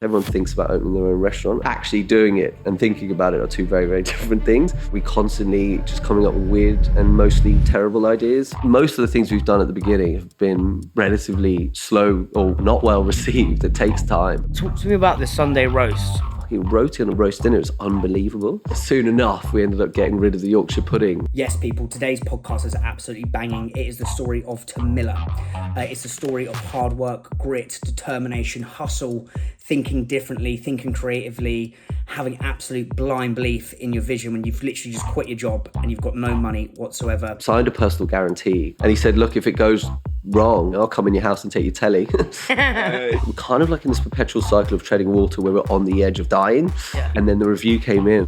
Everyone thinks about opening their own restaurant. Actually doing it and thinking about it are two very, very different things. We constantly just coming up with weird and mostly terrible ideas. Most of the things we've done at the beginning have been relatively slow or not well received. It takes time. Talk to me about the Sunday roast. Roti on a roast dinner is unbelievable. Soon enough, we ended up getting rid of the Yorkshire pudding. Yes, people, today's podcast is absolutely banging. It is the story of Tamila. It's the story of hard work, grit, determination, hustle, thinking differently, thinking creatively, having absolute blind belief in your vision when you've literally just quit your job and you've got no money whatsoever. Signed a personal guarantee. And he said, look, if it goes wrong, I'll come in your house and take your telly. We're kind of like in this perpetual cycle of treading water where we're on the edge of dying. Yeah. And then the review came in.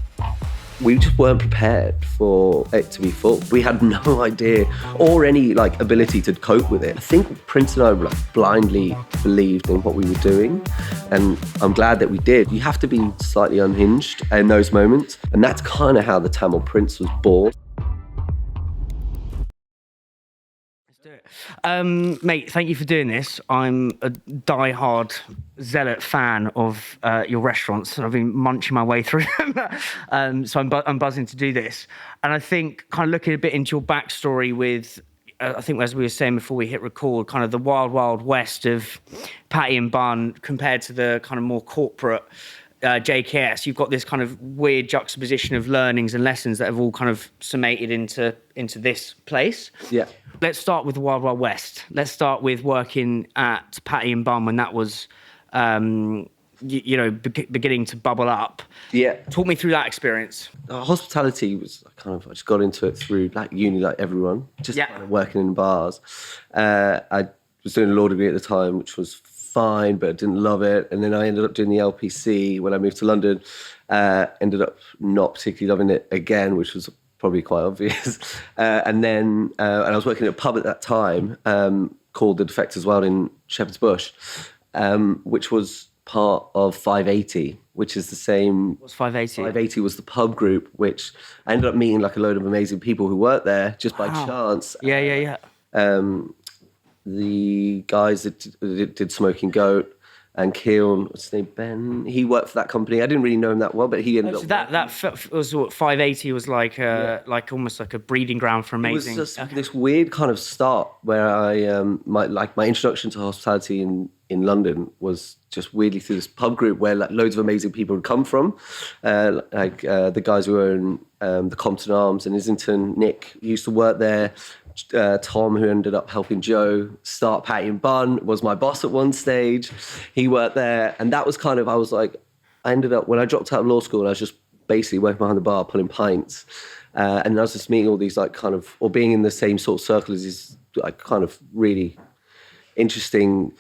We just weren't prepared for it to be full. We had no idea or any ability to cope with it. I think Prince and I blindly believed in what we were doing, and I'm glad that we did. You have to be slightly unhinged in those moments, and that's kind of how the Tamil Prince was born. Mate, thank you for doing this. I'm a die-hard zealot fan of your restaurants, and I've been munching my way through them. So I'm buzzing to do this. And I think kind of looking a bit into your backstory with, I think as we were saying before we hit record, kind of the wild, wild west of Patty and Bun compared to the kind of more corporate JKS. You've got this kind of weird juxtaposition of learnings and lessons that have all kind of summated into this place. Yeah. Let's start with the Wild Wild West. Let's start with working at Patty and Bun when that was, beginning to bubble up. Yeah. Talk me through that experience. Hospitality was I just got into it through uni, like everyone, just kind of working in bars. I was doing a law degree at the time, which was fine, but I didn't love it. And then I ended up doing the LPC when I moved to London. Ended up not particularly loving it again, which was probably quite obvious. And I was working at a pub at that time called The Defectors World in Shepherd's Bush, which was part of 580, which is the same. What's 580? 580 was the pub group, which I ended up meeting a load of amazing people who worked there just by chance. Yeah. The guys that did Smoking Goat and Keon, what's his name, Ben, he worked for that company. I didn't really know him that well, but he ended up... That was what 580 was like almost like a breeding ground for amazing... It was just this weird kind of start where I, my introduction to hospitality in London was just weirdly through this pub group where loads of amazing people had come from. The guys who own the Compton Arms in Islington, Nick used to work there. Tom, who ended up helping Joe start Patty and Bun, was my boss at one stage. He worked there. And that was kind of, I ended up, when I dropped out of law school, I was just basically working behind the bar, pulling pints. And I was just meeting all these or being in the same sort of circle as these kind of really interesting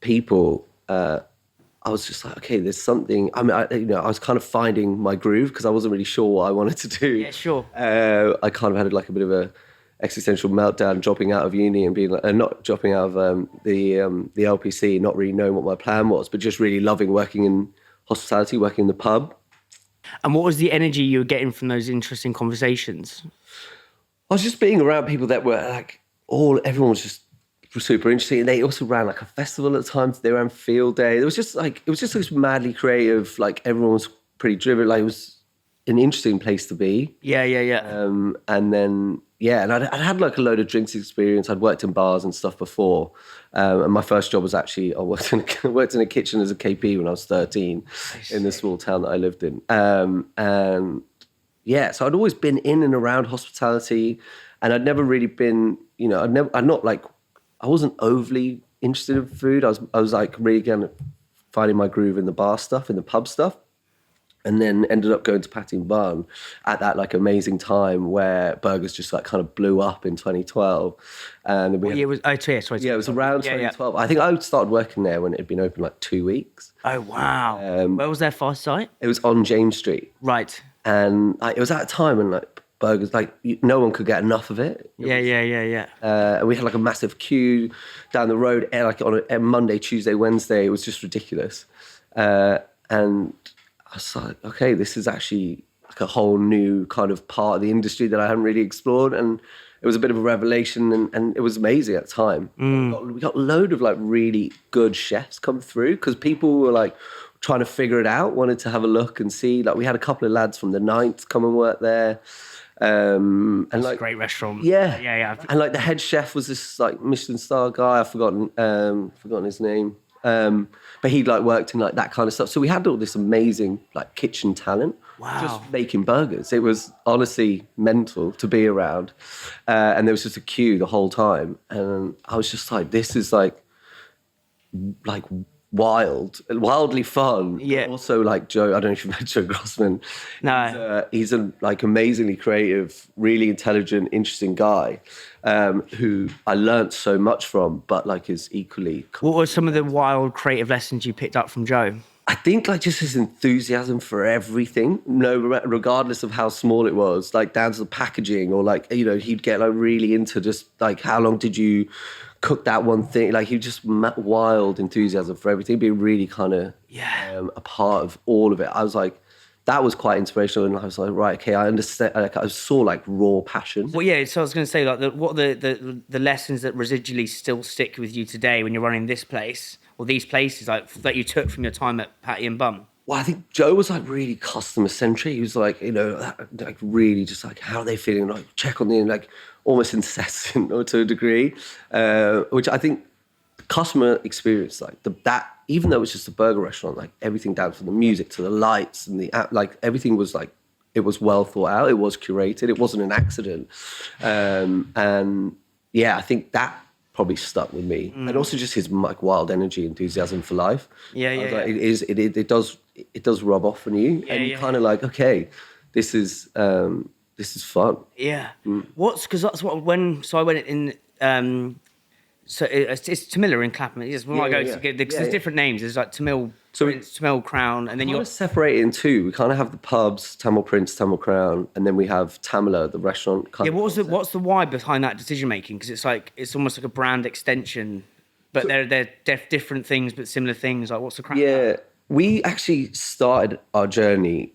people. I was just like, okay, there's something. I mean, I was kind of finding my groove because I wasn't really sure what I wanted to do. Yeah, sure. I kind of had a bit of a existential meltdown dropping out of uni and being not dropping out of the LPC, not really knowing what my plan was, but just really loving working in hospitality, working in the pub. And what was the energy you were getting from those interesting conversations? I was just being around people that were everyone was just super interesting. And they also ran a festival at the time. They ran Field Day. It was just this madly creative, everyone was pretty driven. It was an interesting place to be. Yeah. And then, and I'd had a load of drinks experience. I'd worked in bars and stuff before. And my first job was actually, I worked in a kitchen as a KP when I was 13 in the small town that I lived in. So I'd always been in and around hospitality, and I'd never really been, I wasn't overly interested in food. I was really kind of finding my groove in the bar stuff, in the pub stuff. And then ended up going to Patty and Bun at that amazing time where burgers just kind of blew up in 2012. And what year was? Oh, sorry. Yeah, it was around 2012. Yeah. I think I started working there when it had been open 2 weeks. Oh wow! Where was their first site? It was on James Street. Right. And it was at a time when burgers no one could get enough of it. Yeah. And we had a massive queue down the road on a Monday, Tuesday, Wednesday. It was just ridiculous. And I was like, okay, this is actually a whole new kind of part of the industry that I hadn't really explored. And it was a bit of a revelation, and it was amazing at the time. We got a load of like really good chefs come through because people were like trying to figure it out, wanted to have a look and see. Like we had a couple of lads from the Ninth come and work there. And It's like a great restaurant. yeah, Yeah. and like the head chef was this like Michelin star guy. I've forgotten his name. But he'd like worked in like that kind of stuff. So we had all this amazing like kitchen talent. Wow. Just making burgers. It was honestly mental to be around. And there was just a queue the whole time. And I was just like, this is like wildly fun. Yeah. But also like Joe, I don't know if you've met Joe Grossman. No. He's a like amazingly creative, really intelligent, interesting guy who I learnt so much from, but like is equally. What were some of the wild creative lessons you picked up from Joe? I think like just his enthusiasm for everything, regardless of how small it was, like down to the packaging, or like, you know, he'd get like really into just like, how long did you cook that one thing? Like he just wild enthusiasm for everything, being really kind of a part of all of it. I was like, that was quite inspirational, and I was like, right, okay, I understand. Like I saw like raw passion. Well, yeah. So I was going to say, like, what are the lessons that residually still stick with you today when you're running this place or these places, like that you took from your time at Patty Bun? Well, I think Joe was like really customer centric. He was like, you know, like really just like, how are they feeling? Like check on the, like almost incessant or to a degree, which I think customer experience, like that, even though it was just a burger restaurant, like everything down from the music to the lights and the app, like everything was like, it was well thought out. It was curated. It wasn't an accident. And yeah, I think that probably stuck with me. And also just his like wild energy, enthusiasm for life. Yeah. Like, it does rub off on you, and you're kind of like, okay, this is fun. Yeah. Because that's what I went in. So it's Tamila in Clapham. It's when I go to get because there's different names. There's like Tamil Crown, and then you got to separate it in two. We kind of have the pubs, Tamil Prince, Tamil Crown, and then we have Tamila, the restaurant. What's the why behind that decision making? Because it's like it's almost like a brand extension, but they're different things but similar things. Like what's the crack? Yeah, we actually started our journey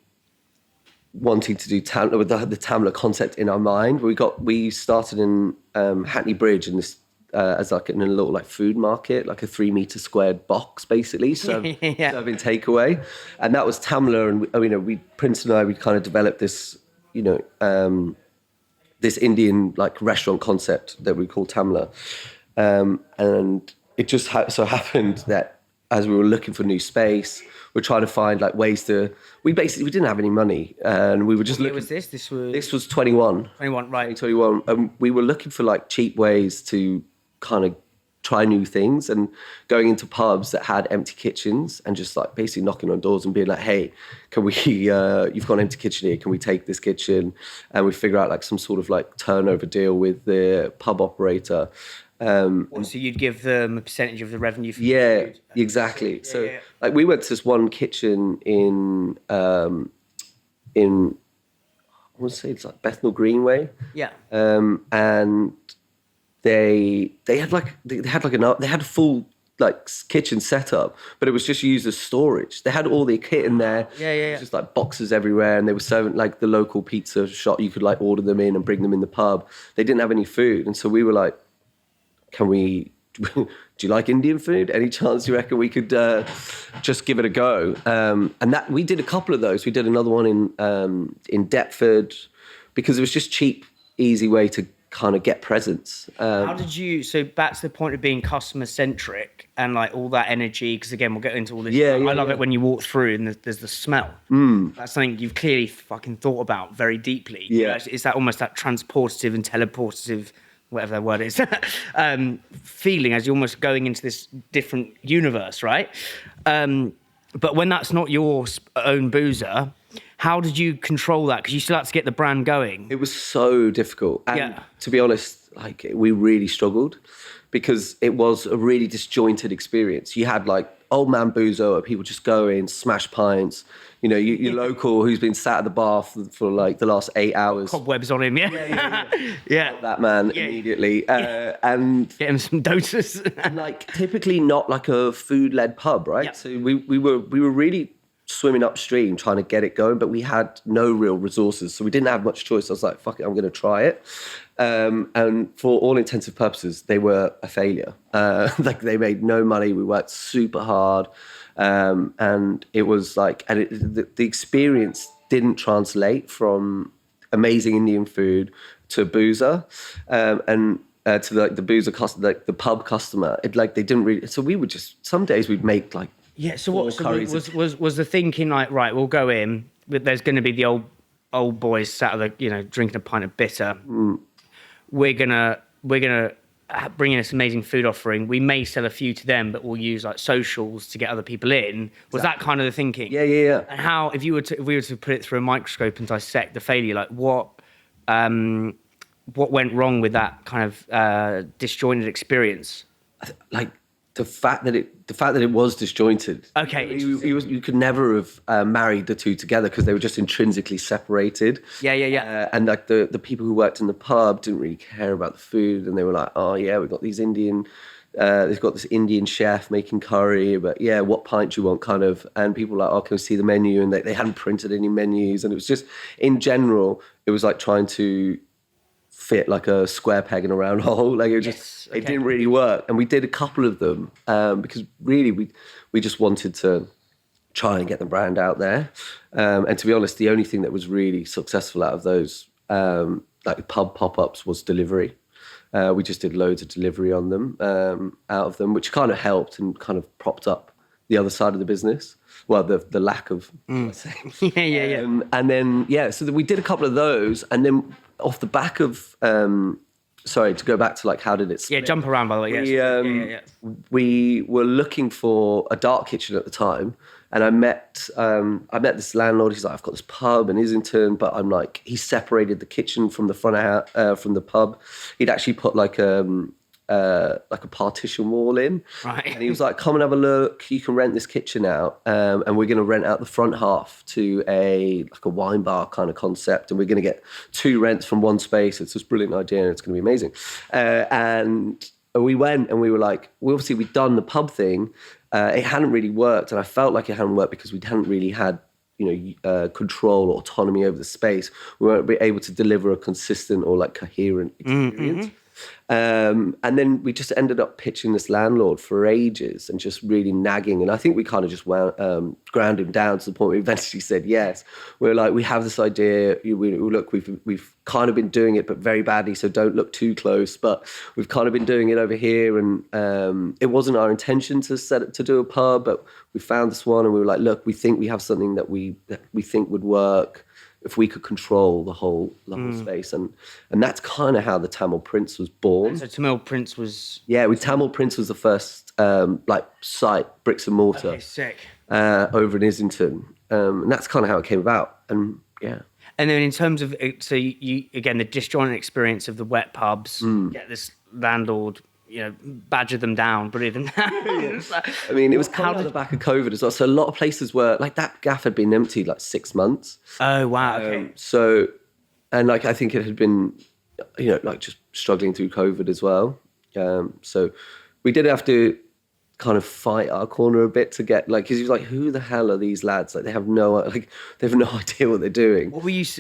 wanting to do Tamila with the Tamila concept in our mind. We started in Hackney Bridge in this. As like in a little like food market, like a 3 meter squared box, basically, serving takeaway, and that was Tamla. And Prince and I, we kind of developed this, this Indian like restaurant concept that we call Tamla, and it just so happened that as we were looking for new space, we're trying to find like ways to. We didn't have any money, and we were just looking. What year was this? This was 21. 21, right? 21. And we were looking for like cheap ways to kind of try new things, and going into pubs that had empty kitchens and just like basically knocking on doors and being like, hey, can we, you've got an empty kitchen here, can we take this kitchen? And we figure out like some sort of like turnover deal with the pub operator. So you'd give them a percentage of the revenue for food? Exactly. So like we went to this one kitchen in I want to say it's like Bethnal Greenway. Yeah. And they had a full like kitchen setup, but it was just used as storage. They had all their kit in there. Yeah. Just like boxes everywhere, and they were serving like the local pizza shop. You could like order them in and bring them in the pub. They didn't have any food, and so we were like, "Can we? Do you like Indian food? Any chance you reckon we could just give it a go?" And that we did a couple of those. We did another one in Deptford because it was just cheap, easy way to kind of get presents. How did you? So back to the point of being customer centric and like all that energy. Because again, we'll get into all this. I love it when you walk through and there's the smell. That's something you've clearly fucking thought about very deeply. Yeah, it's that almost that transportative and teleportative, whatever that word is, feeling as you're almost going into this different universe, right? But when that's not your own boozer, how did you control that? Because you still had to get the brand going. It was so difficult. And to be honest, like we really struggled because it was a really disjointed experience. You had like old man boozer where people just go in, smash pints. You know, your local who's been sat at the bar for like the last 8 hours. Cobwebs on him, yeah. That man immediately. And get him some doses. like typically not like a food-led pub, right? Yeah. So we were really swimming upstream trying to get it going, but we had no real resources, so we didn't have much choice. I was like, fuck it, I'm going to try it. And for all intensive purposes, they were a failure. Like they made no money. We worked super hard. And it was like, and the experience didn't translate from amazing Indian food to boozer, and to like the boozer customer, like the pub customer. It like they didn't really. So we would just some days we'd make like So what was the thinking like? Right, we'll go in. But there's going to be the old boys sat at the drinking a pint of bitter. We're gonna bring in this amazing food offering. We may sell a few to them, but we'll use like socials to get other people in. Was that kind of the thinking? Yeah. And how, if we were to put it through a microscope and dissect the failure, like what went wrong with that kind of disjointed experience? Like the fact that it was disjointed. Okay. You could never have married the two together because they were just intrinsically separated. Yeah. And like the people who worked in the pub didn't really care about the food, and they were like, oh yeah, we've got these they've got this Indian chef making curry, but yeah, what pint do you want, kind of? And people were like, oh, can we see the menu? And they hadn't printed any menus, and it was just, in general, it was like trying to fit like a square peg in a round hole. Like it just, it didn't really work. And we did a couple of them because really we just wanted to try and get the brand out there. And to be honest, the only thing that was really successful out of those like pub pop-ups was delivery. We just did loads of delivery on them, out of them, which kind of helped and kind of propped up the other side of the business. Well, the lack of. Yeah. And then, so we did a couple of those, and then off the back of, sorry, to go back to like, how did it split? Yeah, jump around, by the way. Yes. We were looking for a dark kitchen at the time, and I met this landlord. He's like, I've got this pub in Islington, but I'm like, he separated the kitchen from the front of house, from the pub. He'd actually put like a partition wall in, right? And he was like, come and have a look, you can rent this kitchen out, and we're going to rent out the front half to a wine bar kind of concept, and we're going to get 2 rents from one space. It's this brilliant idea, and it's going to be amazing. And we went, and we were like, we'd done the pub thing. It hadn't really worked, and I felt like it hadn't worked because we hadn't really had control or autonomy over the space. We weren't able to deliver a consistent or like coherent experience. And then we just ended up pitching this landlord for ages and just really nagging. And I think we kind of just ground him down to the point where he eventually said yes. We're like, we have this idea. Look, we've kind of been doing it, but very badly. So don't look too close. But we've kind of been doing it over here, and it wasn't our intention to do a pub, but we found this one, and we were like, look, we think we have something that we think would work if we could control the whole space. And that's kind of how the Tamil Prince was born. So Tamil Prince was... Yeah, Tamil Prince was the first site, bricks and mortar. Okay, sick. Over in Islington. And that's kind of how it came about. And yeah. And then in terms of, so you again, the disjointed experience of the wet pubs, get this landlord, badger them down, bully them down. I mean, it was kind of the back of COVID as well. So a lot of places were, like, that gaff had been empty like 6 months. Oh, wow, okay. So, and like, I think it had been, like just struggling through COVID as well. So we did have to kind of fight our corner a bit to get, like, because he was like, who the hell are these lads? Like, they have no idea what they're doing.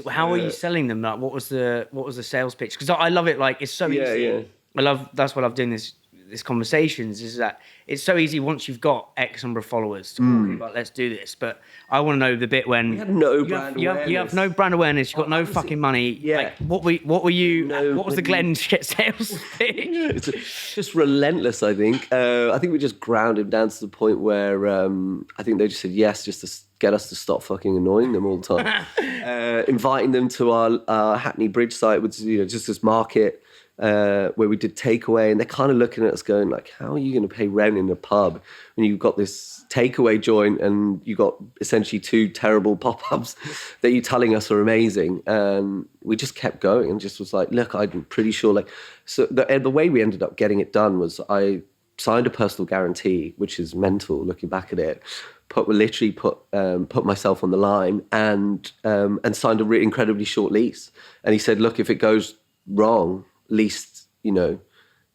How were you selling them? Like, what was the sales pitch? Because I love it. Like, it's so easy. Yeah. That's what I've done this conversations, is that it's so easy once you've got X number of followers to talk about, let's do this. But I want to know the bit when we had no brand awareness. You have no brand awareness, you've got no fucking money. Yeah. Like, what were you, what was the Glen sales pitch? It's just relentless, I think. I think we just ground him down to the point where I think they just said yes, just to get us to stop fucking annoying them all the time. Inviting them to our Hackney Bridge site, which is just this market, where we did takeaway, and they're kind of looking at us going like, how are you going to pay rent in a pub when you've got this takeaway joint and you've got essentially 2 terrible pop-ups that you're telling us are amazing? And we just kept going and just was like, look, I'm pretty sure, like, so the way we ended up getting it done was I signed a personal guarantee, which is mental looking back at it. Put myself on the line and signed a incredibly short lease. And he said, look, if it goes wrong, at least,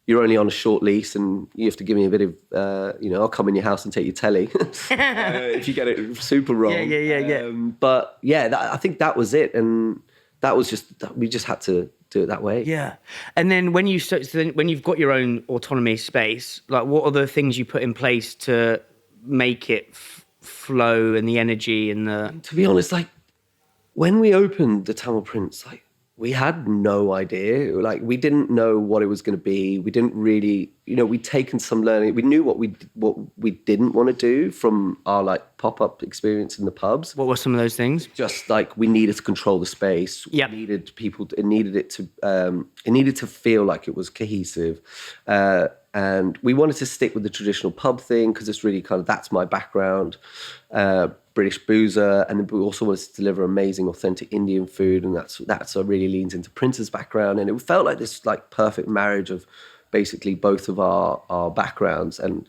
you're only on a short lease and you have to give me a bit of, I'll come in your house and take your telly if you get it super wrong. Yeah. But yeah, I think that was it. And that was we just had to do it that way. Yeah. And then when when you've got your own autonomy space, like what are the things you put in place to make it flow and the energy and the... To be honest, like when we opened the Tamil Prince, like we had no idea. Like we didn't know what it was going to be. We didn't really, we'd taken some learning. We knew what we didn't want to do from our like pop-up experience in the pubs. What were some of those things? Just like we needed to control the space. Yep. We needed it needed to feel like it was cohesive. And we wanted to stick with the traditional pub thing because it's really that's my background. British boozer, and then we also wanted to deliver amazing, authentic Indian food, and that's really leans into Prince's background, and it felt like this like perfect marriage of basically both of our backgrounds. And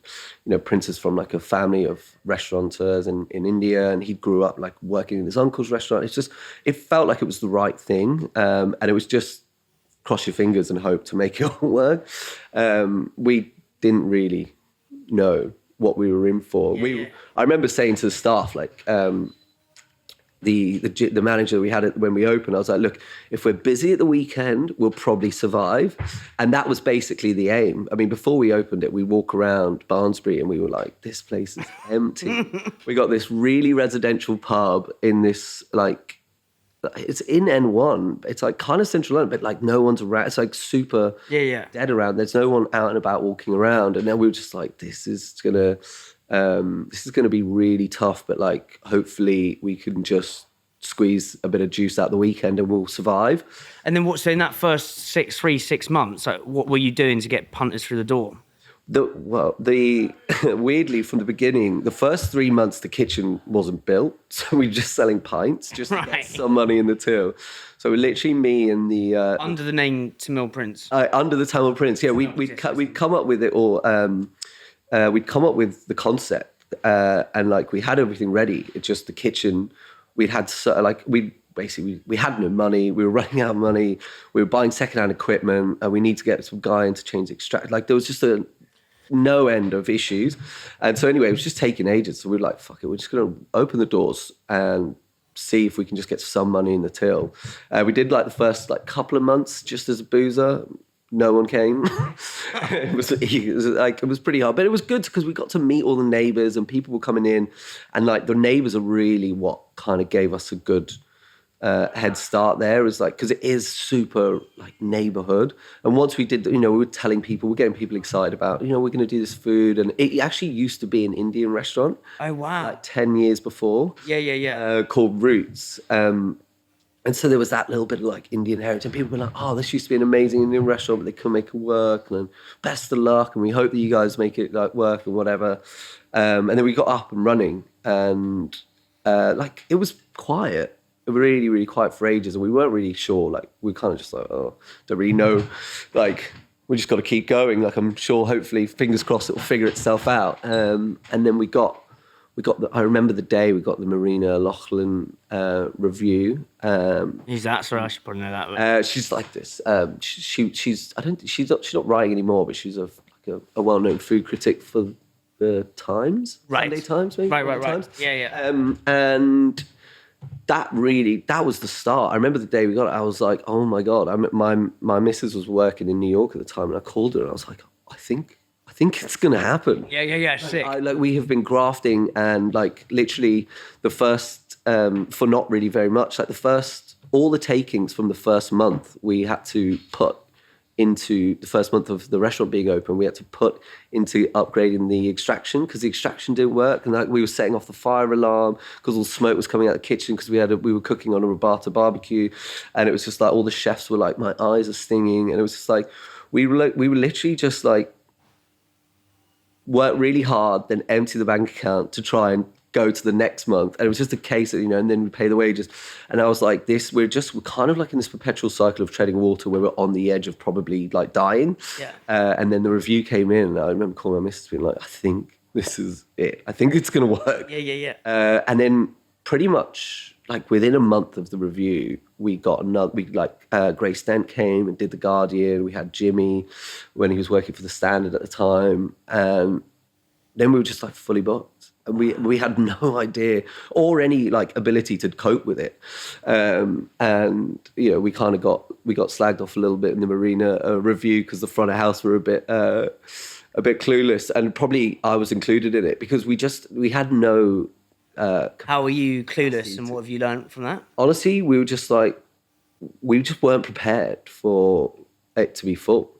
Prince is from like a family of restaurateurs in India, and he grew up like working in his uncle's restaurant. It felt like it was the right thing, and it was just cross your fingers and hope to make it all work. We didn't really know what we were in for. I remember saying to the staff, like the manager we had when we opened, I was like, look, if we're busy at the weekend, we'll probably survive. And that was basically the aim. I mean, before we opened it, we walk around Barnsbury and we were like, this place is empty. We got this really residential pub in this like, it's in N1. It's like kind of central London, but like no one's around. It's like super dead around. There's no one out and about walking around. And then we were just like, this is gonna be really tough. But like, hopefully we can just squeeze a bit of juice out the weekend and we'll survive. And then so in that first 6 months, like, what were you doing to get punters through the door? Weirdly, from the beginning, the first 3 months, the kitchen wasn't built. So we were just selling pints just to get some money in the till. So literally me and the... under the name Tamil Prince. Under the Tamil Prince, yeah. We'd come up with it all. We'd come up with the concept and like we had everything ready. It's just the kitchen. We had we had no money. We were running out of money. We were buying secondhand equipment, and we need to get some guy in to change the extract. Like there was just no end of issues. And so anyway, it was just taking ages. So we were like, fuck it, we're just going to open the doors and see if we can just get some money in the till. We did like the first like couple of months just as a boozer. No one came. It was pretty hard, but it was good because we got to meet all the neighbours, and people were coming in, and like the neighbours are really what kind of gave us a good head start there. It was like, because it is super like neighborhood. And once we did, we were telling people, we're getting people excited about, we're going to do this food. And it actually used to be an Indian restaurant. Oh, wow. Like 10 years before. Yeah. Called Roots. And so there was that little bit of like Indian heritage. And people were like, oh, this used to be an amazing Indian restaurant, but they couldn't make it work. And then best of luck. And we hope that you guys make it like work and whatever. And then we got up and running, and like it was quiet. Really, really quiet for ages, and we weren't really sure. Like we were kind of just like, oh, don't really know. Like we just got to keep going. Like I'm sure, hopefully, fingers crossed, it'll figure itself out. And then we got. I remember the day we got the Marina Loughlin review. Who's that? Sorry, I should probably know that. She's like this. She's not writing anymore, but she's a well-known food critic for the Times, Sunday Times, maybe. Right. Times. Yeah. And that was the start. I remember the day we got it, I was like, oh my God. My missus was working in New York at the time, and I called her and I was like, I think it's going to happen. Yeah, sick. We have been grafting, and like literally the first, for not really very much, like all the takings from the first month we had to put into the first month of the restaurant being open. We had to put into upgrading the extraction because the extraction didn't work, and like we were setting off the fire alarm because all the smoke was coming out of the kitchen because we were cooking on a Rabata barbecue, and it was just like all the chefs were like, my eyes are stinging, and it was just like we were literally just like work really hard, then empty the bank account to try and go to the next month. And it was just a case of, and then we pay the wages. And I was like, we're kind of like in this perpetual cycle of treading water where we're on the edge of probably like dying. Yeah. And then the review came in, and I remember calling my missus being like, I think this is it. I think it's going to work. Yeah. And then pretty much like within a month of the review, we got another. Grace Dent came and did the Guardian. We had Jimmy when he was working for the Standard at the time, and then we were just like fully booked, and we had no idea or any like ability to cope with it. And you know, we got slagged off a little bit in the Marina review because the front of house were a bit clueless, and probably I was included in it because we had no. How are you clueless, and what have you learned from that? Honestly, we just weren't prepared for it to be full.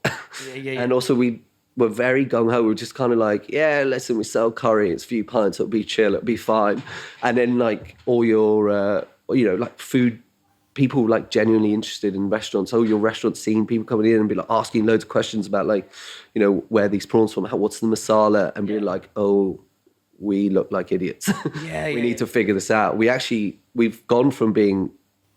Yeah. And also we were very gung-ho. We were just kind of like, yeah, listen, we sell curry, it's a few pints, it'll be chill, it'll be fine. And then like all your, like food, people like genuinely interested in restaurants, your restaurant scene, people coming in and be like asking loads of questions about like, you know, where these prawns from, what's the masala, and being like, oh, we look like idiots. We need to figure this out. We've gone from being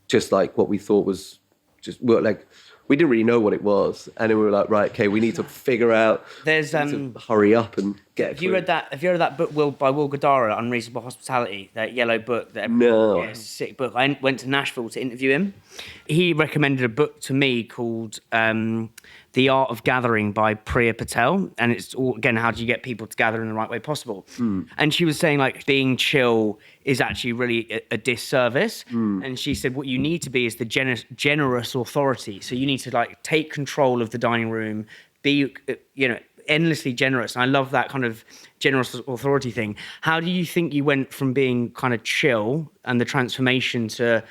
just like what we thought was just like, we didn't really know what it was. And then we were like, right, okay, we need to figure out, there's to hurry up and get have you read that book by Will Guidara, Unreasonable Hospitality, that yellow book? No. Yeah, it's a sick book. I went to Nashville to interview him. He recommended a book to me called The Art of Gathering by Priya Patel. And it's all, again, how do you get people to gather in the right way possible? And she was saying like being chill is actually really a disservice. And she said what you need to be is the generous authority. So you need to like take control of the dining room, be, endlessly generous. And I love that kind of generous authority thing. How do you think you went from being kind of chill and the transformation to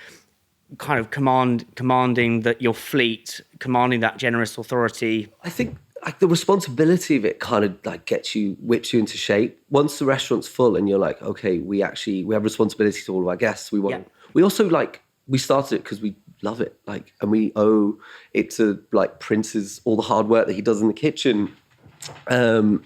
kind of commanding that your fleet, commanding that generous authority? I think like the responsibility of it kind of like whips you into shape. Once the restaurant's full and you're like, okay, we have responsibility to all of our guests. We also like, we started it because we love it. Like, and we owe it to like Prince's, all the hard work that he does in the kitchen. And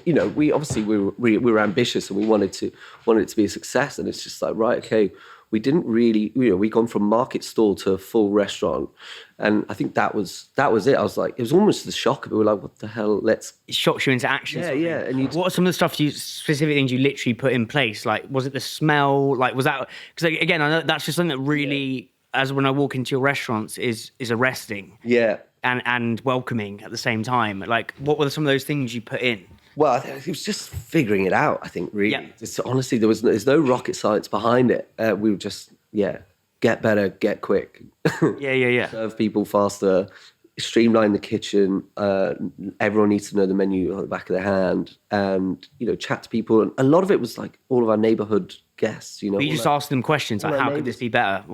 you know, we were ambitious and we wanted it to be a success. And it's just like, right, okay, we didn't really, we gone from market stall to a full restaurant. And I think that was it. I was like, it was almost the shock of it. We were like, what the hell? It shocks you into action. Yeah. And what are some of the specific things you literally put in place? Like, was it the smell? Like, was that, because again, I know that's just something that really, as when I walk into your restaurants, is arresting. Yeah. And welcoming at the same time. Like, what were some of those things you put in? Well, it was just figuring it out, I think, really. Yeah. Honestly, there's no rocket science behind it. We were just, get better, get quick. Yeah. Serve people faster, streamline the kitchen. Everyone needs to know the menu on the back of their hand, and, chat to people. And a lot of it was like all of our neighborhood guests, But you just asked them questions like, how could this be better?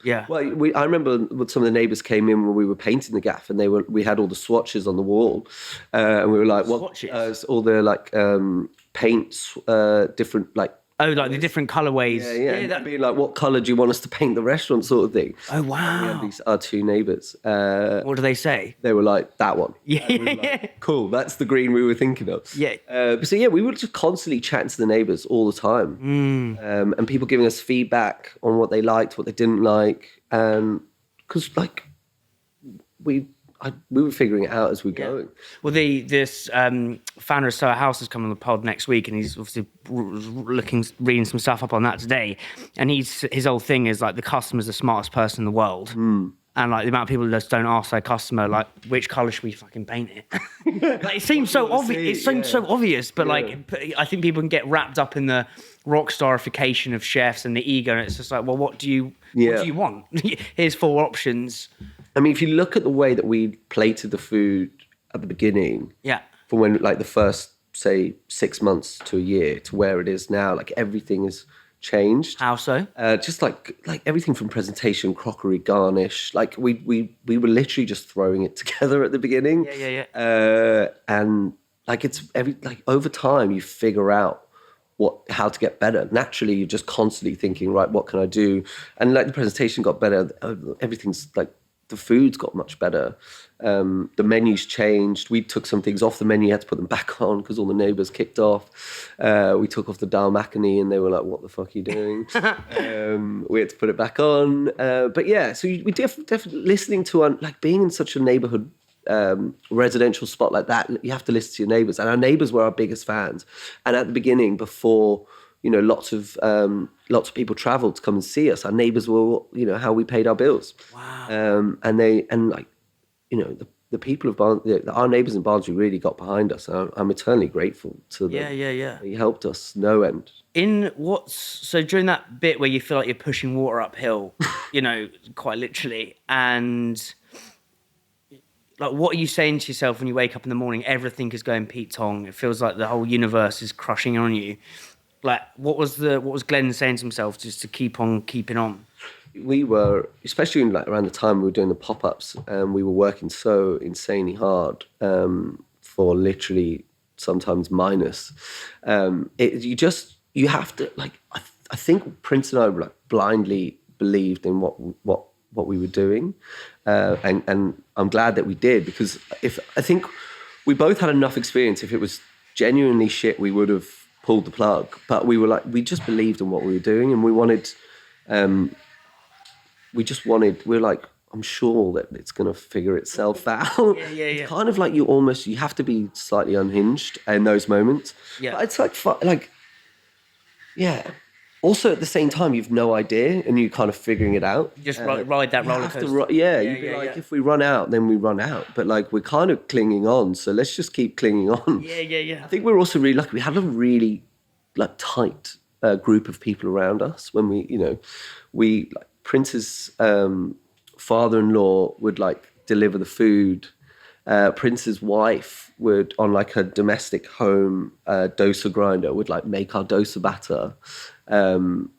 Yeah. Well, I remember when some of the neighbours came in when we were painting the gaff, and we had all the swatches on the wall, and we were like, "What?" Swatches? All the like paints, different like. Oh, like the different colourways. Yeah. That'd be like, what colour do you want us to paint the restaurant, sort of thing. Oh wow. We had these our two neighbours. What do they say? They were like, that one. Yeah. We were like, cool. That's the green we were thinking of. Yeah. We were just constantly chatting to the neighbours all the time, and people giving us feedback on what they liked, what they didn't like, and because like we were figuring it out as we were going. Well, this founder of Soho House has come on the pod next week, and he's obviously reading some stuff up on that today. And his whole thing is like the customer's the smartest person in the world. And like the amount of people that just don't ask their customer, like, which colour should we fucking paint it? Like, it seems so obvious. It seems so obvious, but like, I think people can get wrapped up in the rock starification of chefs and the ego, and it's just like, well, what do you want? Here's 4 options. I mean, if you look at the way that we plated the food at the beginning, from when like the first, say, 6 months to a year to where it is now, like everything has changed. How so? Just like everything from presentation, crockery, garnish. Like we were literally just throwing it together at the beginning. Yeah. And like over time you figure out how to get better. Naturally, you're just constantly thinking, right, what can I do? And like the presentation got better. Everything's like, the food's got much better. The menu's changed. We took some things off the menu, had to put them back on because all the neighbours kicked off. We took off the dal makhani and they were like, what the fuck are you doing? We had to put it back on. But yeah, so we definitely listening to, like being in such a neighbourhood residential spot like that, you have to listen to your neighbours. And our neighbours were our biggest fans. And at the beginning, before lots of people travelled to come and see us. Our neighbours were, how we paid our bills. Wow. The people of our neighbours in Barnsley really got behind us. I'm eternally grateful to them. Yeah. They helped us no end. So during that bit where you feel like you're pushing water uphill, quite literally, and like, what are you saying to yourself when you wake up in the morning? Everything is going Pete Tong. It feels like the whole universe is crushing on you. Like, what was Glenn saying to himself just to keep on keeping on? We were, especially around the time we were doing the pop-ups, we were working so insanely hard for literally sometimes minus. You have to, like, I think Prince and I like blindly believed in what we were doing, and I'm glad that we did, because I think we both had enough experience. If it was genuinely shit, we would have pulled the plug. But we just believed in what we were doing, and we were like, I'm sure that it's going to figure itself out. Yeah. It's kind of like you have to be slightly unhinged in those moments. Yeah. But it's yeah. Also, at the same time, you've no idea, and you're kind of figuring it out. Just ride that roller coaster. You'd be like, if we run out, then we run out. But like, we're kind of clinging on, so let's just keep clinging on. Yeah. I think we're also really lucky. We had a really tight group of people around us when we Prince's father-in-law would deliver the food. Prince's wife would, on a domestic home dosa grinder, would make our dosa batter.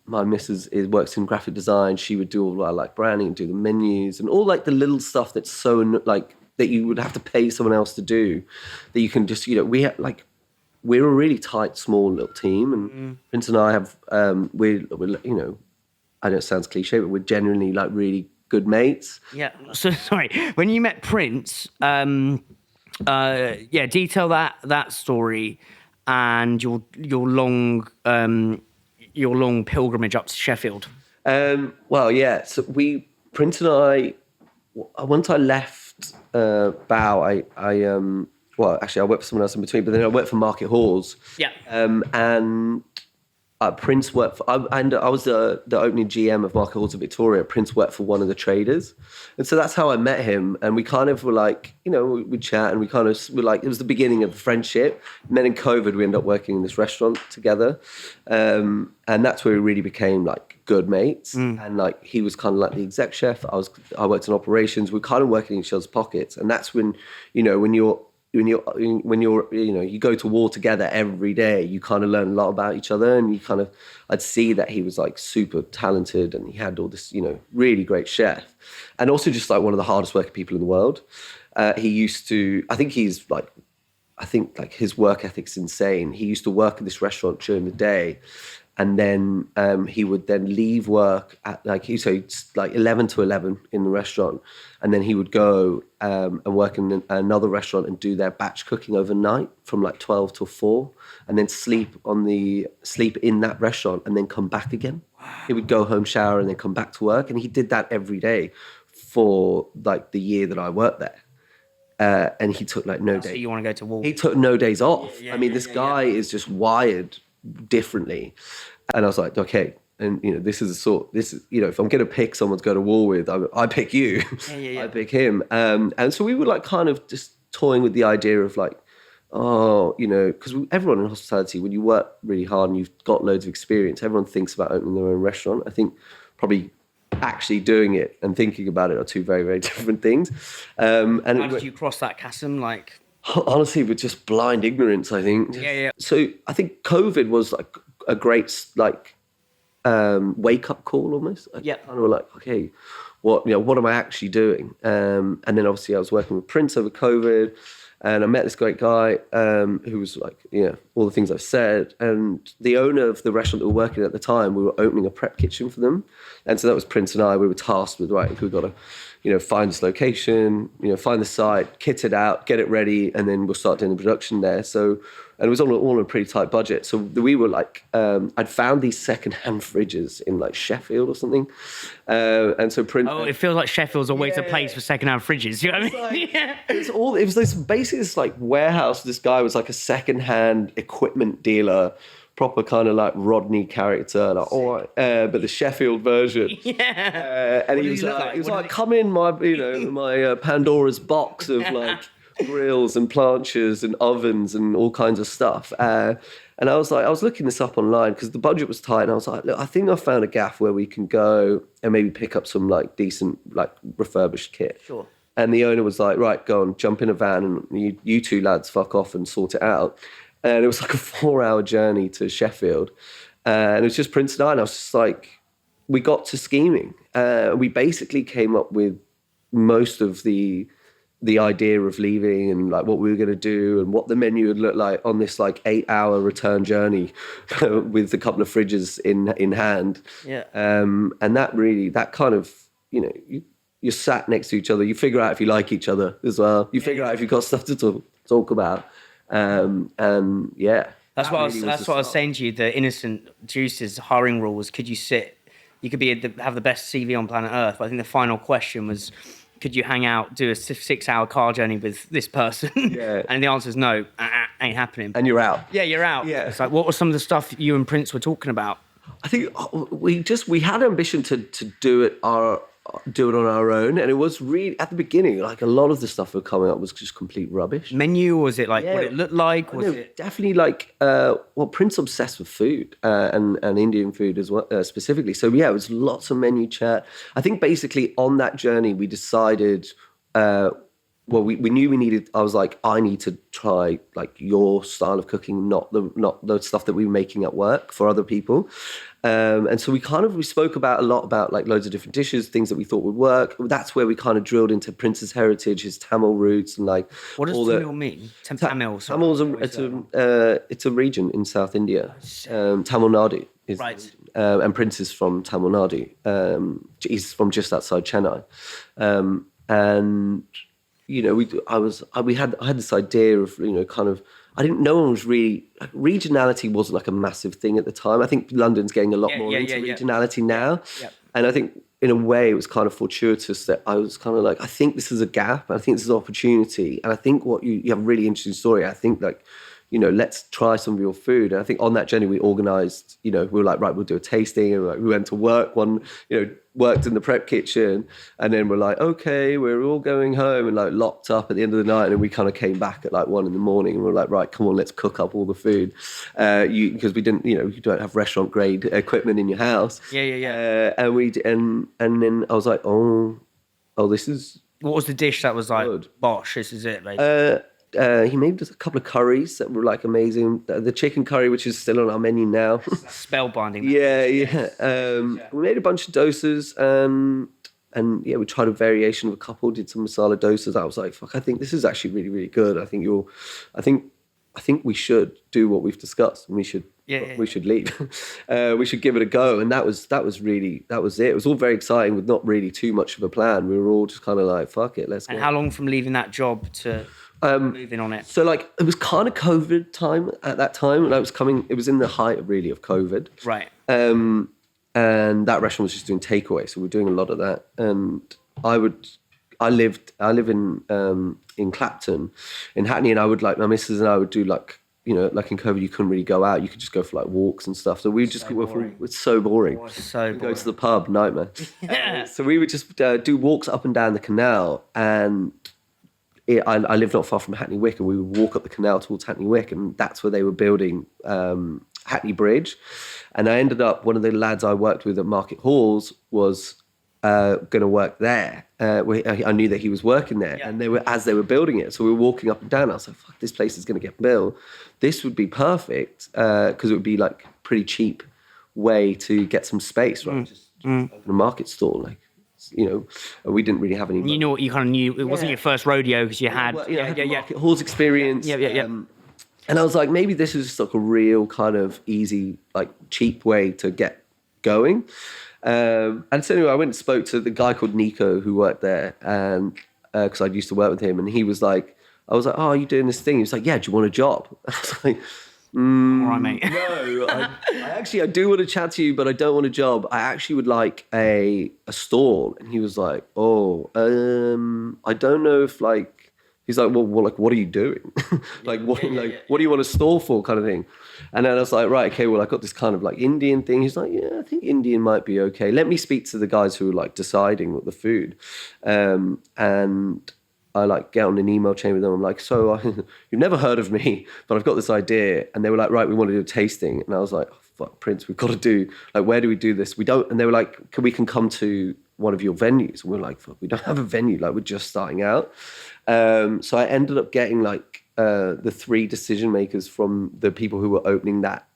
My missus works in graphic design. She would do all our branding and do the menus and all the little stuff that's so that you would have to pay someone else to do, that you can just we're a really tight, small little team, and Prince and I have we're I know it sounds cliche, but we're genuinely really good mates. Yeah. So sorry, when you met Prince, detail that story and your long pilgrimage up to Sheffield. So Prince and I, once I left Bow, I worked for someone else in between, but then I worked for Market Halls. Yeah. And Prince worked for, I was the opening GM of Market Halls in Victoria. Prince worked for one of the traders. And so that's how I met him. And we kind of were we'd chat, and we kind of were it was the beginning of a friendship. And then in COVID, we ended up working in this restaurant together. And that's where we really became good mates. And he was kind of the exec chef. I worked in operations. We were kind of working in each other's pockets. And that's when, you go to war together every day, you kind of learn a lot about each other, and I'd see that he was super talented, and he had all this, really great chef, and also just one of the hardest working people in the world. He used to, I think his work ethic's insane. He used to work in this restaurant during the day, and then he would then leave work at 11 to 11 in the restaurant, and then he would go and work in another restaurant and do their batch cooking overnight from 12 till 4, and then sleep in that restaurant, and then come back again. Wow. He would go home, shower, and then come back to work, and he did that every day for the year that I worked there. And he took no days. So you want to go to war? He took no days off. Yeah, this guy is just wired differently. And I was like, okay, and this is if I'm going to pick someone to go to war with, I pick you. I pick him. And so we were kind of just toying with the idea of because everyone in hospitality, when you work really hard and you've got loads of experience, everyone thinks about opening their own restaurant. I think probably actually doing it and thinking about it are two very, very different things. And how did you cross that chasm? Honestly, with just blind ignorance, I think. Yeah. So I think COVID was a great wake up call almost. Yeah. Kind of okay, what am I actually doing? And then obviously I was working with Prince over COVID, and I met this great guy who was all the things I've said. And the owner of the restaurant that we were working at the time, we were opening a prep kitchen for them. And so that was Prince and I. We were tasked with, we've got to, find this location, find the site, kit it out, get it ready, and then we'll start doing the production there. So, and it was all on a pretty tight budget. So we were I'd found these secondhand fridges in Sheffield or something. And so Prince... Oh, it feels like Sheffield's always a place for secondhand fridges. You know what I mean? It was this basically this warehouse. This guy was a secondhand equipment dealer proper kind of like Rodney character, like but the Sheffield version. And he was like, come in my, my Pandora's box of like grills and planchas and ovens and all kinds of stuff. And I was looking this up online because the budget was tight, and I was like, look, I think I found a gaff where we can go and maybe pick up some like decent like refurbished kit. Sure. And the owner was like, right, go on, jump in a van and you two lads fuck off and sort it out. And it was like a 4-hour journey to Sheffield. And it was just Prince and I. And I was just like, we got to scheming. We basically came up with most of the idea of leaving and like what we were going to do and what the menu would look like on this like 8-hour return journey with a couple of fridges in hand. Yeah. And that kind of, you're sat next to each other. You figure out if you like each other as well. You figure out if you've got stuff to talk about. And yeah. That's what I was saying to you. The innocent juices hiring rule was: could you sit? You could have the best CV on planet Earth. But I think the final question was: could you hang out, do a 6-hour car journey with this person? Yeah. And the answer is no, ain't happening. And you're out. Yeah, you're out. Yeah. It's like, what was some of the stuff you and Prince were talking about? I think we had ambition to do it on our own, and it was really at the beginning like a lot of the stuff that were coming up was just complete rubbish. Menu, was it like what it looked like? Was it definitely like Prince obsessed with food and Indian food as well specifically. So yeah, it was lots of menu chat. I think basically on that journey we decided. We knew we needed. I was like, I need to try like your style of cooking, not the stuff that we were making at work for other people. And so we spoke about a lot about like loads of different dishes, things that we thought would work. That's where we kind of drilled into Prince's heritage, his Tamil roots, and like what does Tamil mean? Tamil. Tamil's it's a region in South India. Tamil Nadu is right, and Prince is from Tamil Nadu. He's from just outside Chennai, and. I had this idea of, no one was really, regionality wasn't like a massive thing at the time. I think London's getting a lot more into regionality now. Yeah. And I think in a way it was kind of fortuitous that I was kind of like, I think this is a gap. I think this is an opportunity. And I think you have a really interesting story. I think like, let's try some of your food. And I think on that journey we organised, we were like, right, we'll do a tasting. And we went to work worked in the prep kitchen. And then we're like, okay, we're all going home and like locked up at the end of the night. And then we kind of came back at like 1 a.m. and we're like, right, come on, let's cook up all the food. Because we didn't, you don't have restaurant grade equipment in your house. Yeah. And then I was like, oh, this is... What was the dish that was like, good. Bosh, this is it, basically? He made us a couple of curries that were like amazing. The chicken curry, which is still on our menu now. Spellbinding. Yeah. We made a bunch of dosas, and we tried a variation of a couple. Did some masala dosas. I was like, fuck, I think this is actually really, really good. I think we should do what we've discussed, and we should leave. We should give it a go. And that was it. It was all very exciting with not really too much of a plan. We were all just kind of like, fuck it, let's go. And how long from leaving that job to moving on it? So like it was kind of COVID time at that time, and it was in the height really of COVID. Right. And that restaurant was just doing takeaway, so we were doing a lot of that. And I live in Clapton, in Hackney, and I would like my missus and I would do like, like in COVID, you couldn't really go out. You could just go for like walks and stuff. So we just it's so boring. Go to the pub, nightmare. Yeah. So we would just do walks up and down the canal, and I lived not far from Hackney Wick, and we would walk up the canal towards Hackney Wick, and that's where they were building Hackney Bridge. And I ended up, one of the lads I worked with at Market Halls was going to work there. I knew that he was working there, and as they were building it. So we were walking up and down. I was like, fuck, this place is going to get built. This would be perfect because it would be like pretty cheap way to get some space, right? Just open a market stall, like. We didn't really have any. You kind of knew it wasn't your first rodeo because you had Market Halls experience. Yeah. And I was like, maybe this is just like a real kind of easy, like cheap way to get going. And so anyway, I went and spoke to the guy called Nico who worked there, and because I used to work with him, and he was like, I was like, oh, are you doing this thing? He was like, yeah, do you want a job? I was like, all right, mate. No, I do want to chat to you, but I don't want a job. I actually would like a stall. And he was like, I don't know if like He's like, well, like, what are you doing? What do you want a stall for, kind of thing? And then I was like, right, okay, well, I got this kind of like Indian thing. He's like, yeah, I think Indian might be okay. Let me speak to the guys who are like deciding what the food. And I like get on an email chain with them. I'm like, so you've never heard of me, but I've got this idea. And they were like, right, we want to do a tasting. And I was like, oh, fuck, Prince, we've got to do, like, where do we do this? We don't. And they were like, we can come to one of your venues. And we're like, fuck, we don't have a venue. Like, we're just starting out. So I ended up getting like the 3 decision makers from the people who were opening that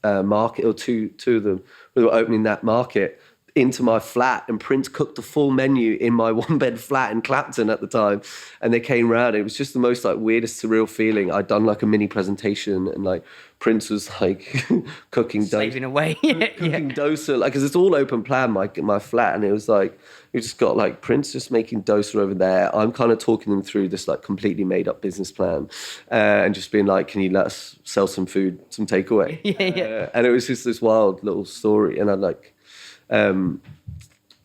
market, or two of them who were opening that market, into my flat, and Prince cooked the full menu in my 1-bed flat in Clapton at the time, and they came round. It was just the most like weirdest, surreal feeling. I'd done like a mini presentation, and like Prince was like cooking slaving away, cooking dosa, like, because it's all open plan, my flat, and it was like we just got like Prince just making dosa over there. I'm kind of talking them through this like completely made up business plan, and just being like, can you let us sell some food, some takeaway? And it was just this wild little story, and I like. And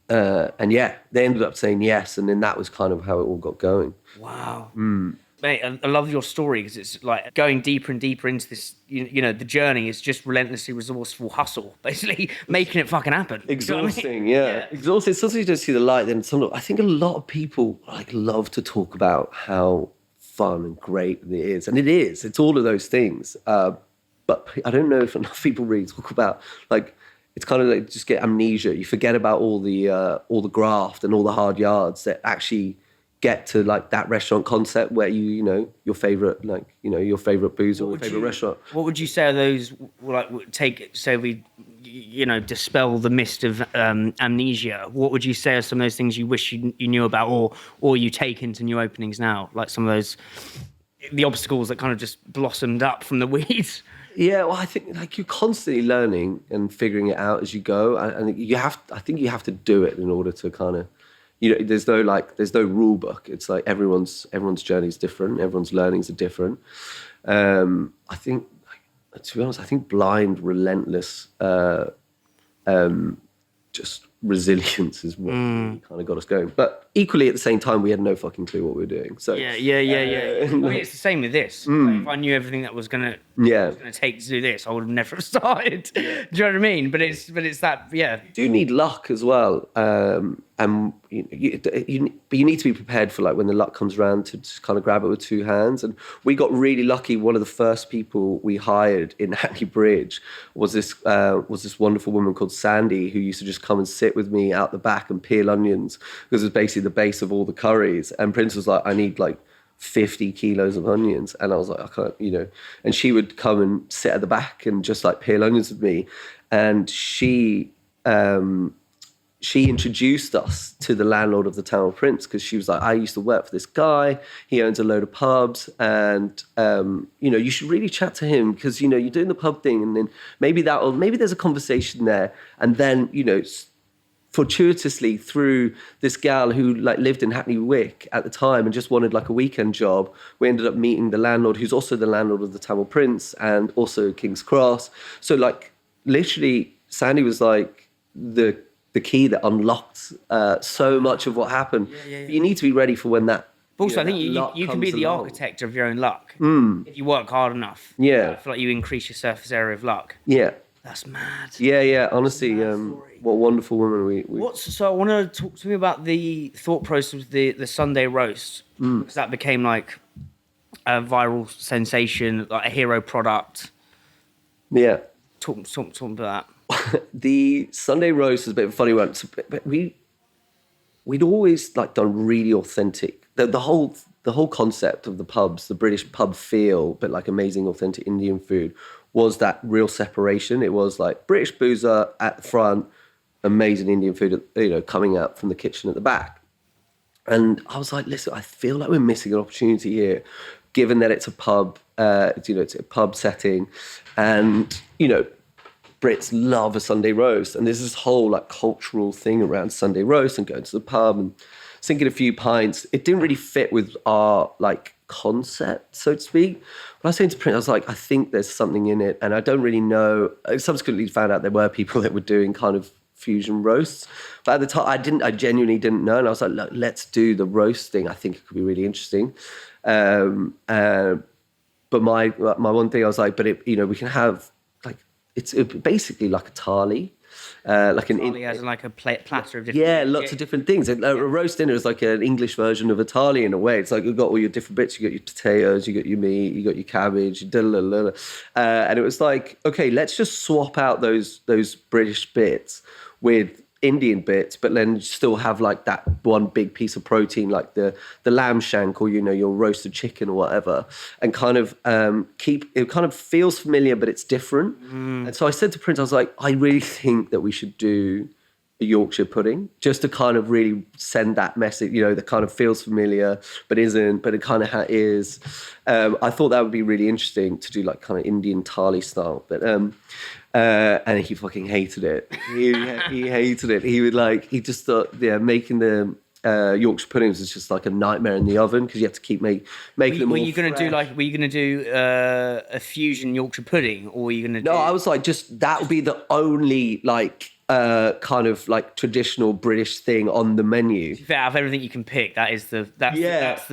yeah, they ended up saying yes, and then that was kind of how it all got going. Wow. Mate, I love your story, because it's like going deeper and deeper into this, you know, the journey is just relentlessly resourceful hustle, basically making it fucking happen. Exhausting, yeah. Exhausting. Sometimes you don't see the light, then I think a lot of people like love to talk about how fun and great it is, and it is. It's all of those things. But I don't know if enough people really talk about, like, it's kind of like just get amnesia. You forget about all the graft and all the hard yards that actually get to like that restaurant concept where you know your favorite, like, you know, your favorite booze or your favorite restaurant. What would you say are those, like, we dispel the mist of amnesia? What would you say are some of those things you wish you knew about, or you take into new openings now, like some of those, the obstacles that kind of just blossomed up from the weeds? Yeah, well, I think like you're constantly learning and figuring it out as you go, and I think you have to do it in order to kind of, you know, there's no rule book. It's like everyone's journey is different, everyone's learnings are different. I think, like, to be honest, I think blind, relentless, just resilience is what really kind of got us going. But equally, at the same time, we had no fucking clue what we were doing. So yeah. I mean, it's the same with this. Like, if I knew everything that was gonna take to do this, I would have never started. Do you know what I mean? But it's that, yeah. You do need luck as well, and but you need to be prepared for like when the luck comes around to just kind of grab it with 2 hands. And we got really lucky. One of the first people we hired in Hackney Bridge was this wonderful woman called Sandy, who used to just come and sit with me out the back and peel onions, because it was basically the base of all the curries. And Prince was like, I need like 50 kilos of onions, and I was like, I can't, you know. And she would come and sit at the back and just like peel onions with me. And she introduced us to the landlord of the Tamil Prince, because she was like, I used to work for this guy. He owns a load of pubs, and you know, you should really chat to him, because, you know, you're doing the pub thing, and then maybe there's a conversation there. And then, you know, fortuitously through this gal who like lived in Hackney Wick at the time and just wanted like a weekend job, we ended up meeting the landlord, who's also the landlord of the Tamil Prince and also King's Cross. So like literally Sandy was like the key that unlocked so much of what happened. You need to be ready for when that. But also, I think you can be the architect of your own luck if you work hard enough. Yeah, I feel like you increase your surface area of luck. Yeah. That's mad. Yeah. Honestly, what a wonderful woman we. So I want to talk to me about the thought process of the Sunday roast, because that became like a viral sensation, like a hero product. Yeah. Talk about that. The Sunday roast is a bit of a funny one. So, but we'd always like done really authentic. The whole concept of the pubs, the British pub feel, but like amazing authentic Indian food, was that real separation. It was like British boozer at the front, amazing Indian food, you know, coming out from the kitchen at the back. And I was like, listen, I feel like we're missing an opportunity here, given that it's a pub, it's a pub setting, and, you know, Brits love a Sunday roast. And there's this whole like cultural thing around Sunday roast and going to the pub and sinking a few pints. It didn't really fit with our like concept, so to speak. When I was saying to Prince, I was like, I think there's something in it, and I don't really know. I subsequently found out there were people that were doing kind of fusion roasts. But at the time, I genuinely didn't know, and I was like, look, let's do the roast thing. I think it could be really interesting. But my one thing, I was like, but we can have like it's basically like a thali. Like an Thali as in like a platter of different lots of different things. A roast dinner is like an English version of a thali in a way. It's like you've got all your different bits. You got your potatoes, you got your meat, you got your cabbage, and it was like, okay, let's just swap out those British bits with Indian bits, but then still have like that one big piece of protein, like the lamb shank or your roasted chicken or whatever, and kind of keep it. Kind of feels familiar, but it's different. And so I said to Prince, I was like, I really think that we should do a Yorkshire pudding, just to kind of really send that message, that kind of feels familiar but isn't, but it kind of is. I thought that would be really interesting to do, like kind of Indian thali style, but and he fucking hated it. He hated it. He just thought, making the Yorkshire puddings was just like a nightmare in the oven, because you have to keep making them. Were you going to do a fusion Yorkshire pudding, or were you going to? No, I was like, just that would be the only like kind of like traditional British thing on the menu. Out of everything you can pick, that's the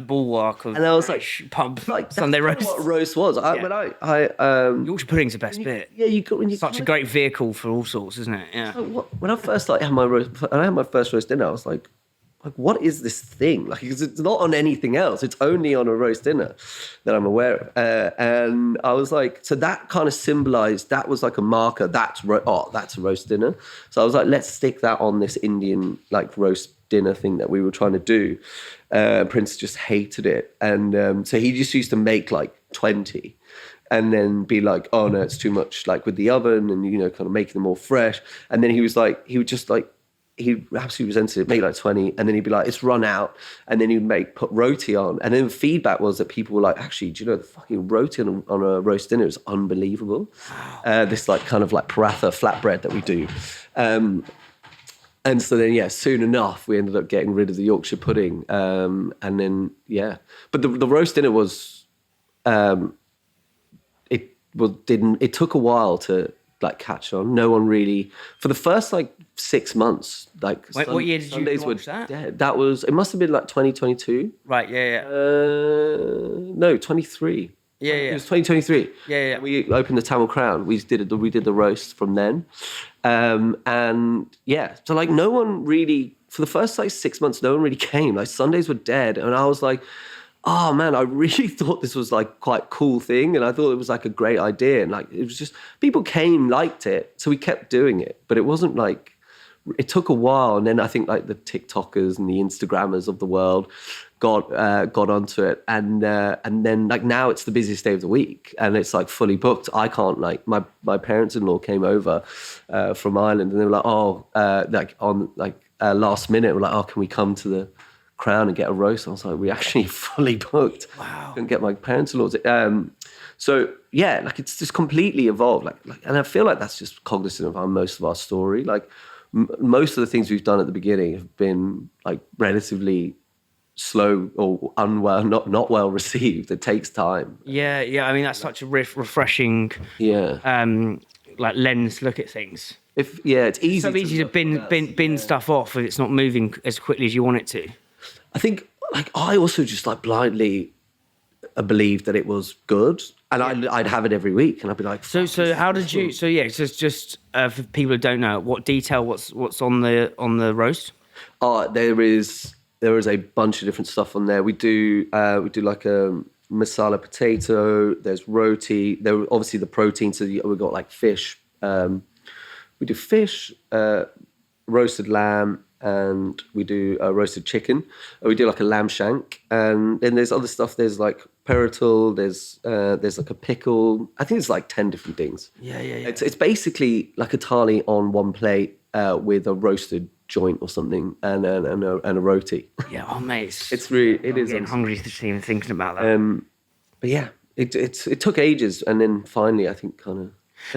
bulwark of. And I was like, pub like Sunday roast. What roast was? Yorkshire pudding's the best bit. Yeah, you got such a great vehicle for all sorts, isn't it? Yeah. When I first had my first roast dinner, I was like, what is this thing? Like, it's not on anything else. It's only on a roast dinner that I'm aware of. And I was like, so that kind of symbolized, that was like a marker. That's a roast dinner. So I was like, let's stick that on this Indian like roast dinner thing that we were trying to do. Prince just hated it. And so he just used to make like 20 and then be like, oh no, it's too much, like with the oven and, kind of making them all fresh. And then he absolutely resented it, make like 20, and then he'd be like, it's run out, and then he'd put roti on, and then the feedback was that people were like, actually, do you know the fucking roti on a roast dinner is unbelievable. This like kind of like paratha flatbread that we do. And so then, soon enough, we ended up getting rid of the Yorkshire pudding. And then, but the roast dinner was, it took a while to like catch on. No one really, for the first like 6 months, like what year did Sundays you watch that? Yeah, that was, it must have been like 2022. Right, yeah. No, 23. Yeah. It was 2023. Yeah. We opened the Tamil Crown. We did the roast from then. And so like no one really, for the first like 6 months, no one really came. Like Sundays were dead. And I was like, oh man, I really thought this was like quite a cool thing. And I thought it was like a great idea. And like, it was just, people came, liked it. So we kept doing it, but it wasn't like, it took a while. And then I think like the TikTokers and the Instagrammers of the world got onto it. And then like now it's the busiest day of the week and it's like fully booked. I can't, like my parents-in-law came over from Ireland and they were like, last minute, we're like, oh, can we come to the Crown and get a roast? I was like, we actually fully booked. Wow. Couldn't get my parents-in-law. So yeah, like it's just completely evolved. Like, and I feel like that's just cognizant of most of our story. Like most of the things we've done at the beginning have been like relatively slow or unwell, not well received. It takes time. Yeah. I mean, that's such a refreshing, like lens to look at things. It's easy. It's so easy to bin stuff off if it's not moving as quickly as you want it to. I think, like, I also just like blindly believed that it was good, and I'd have it every week, and I'd be like, so how did you? So just for people who don't know, what detail? What's on the roast? There is a bunch of different stuff on there. We do like a masala potato. There's roti. There obviously the protein. So we've got like fish. We do fish, roasted lamb. And we do roasted chicken. We do like a lamb shank, and then there's other stuff. There's like perital. There's like a pickle. I think it's like 10 different things. Yeah. It's basically like a thali on one plate with a roasted joint or something, and a roti. Yeah, oh mate, it's really I'm getting hungry just even thinking about that. But yeah, it took ages, and then finally I think kind of.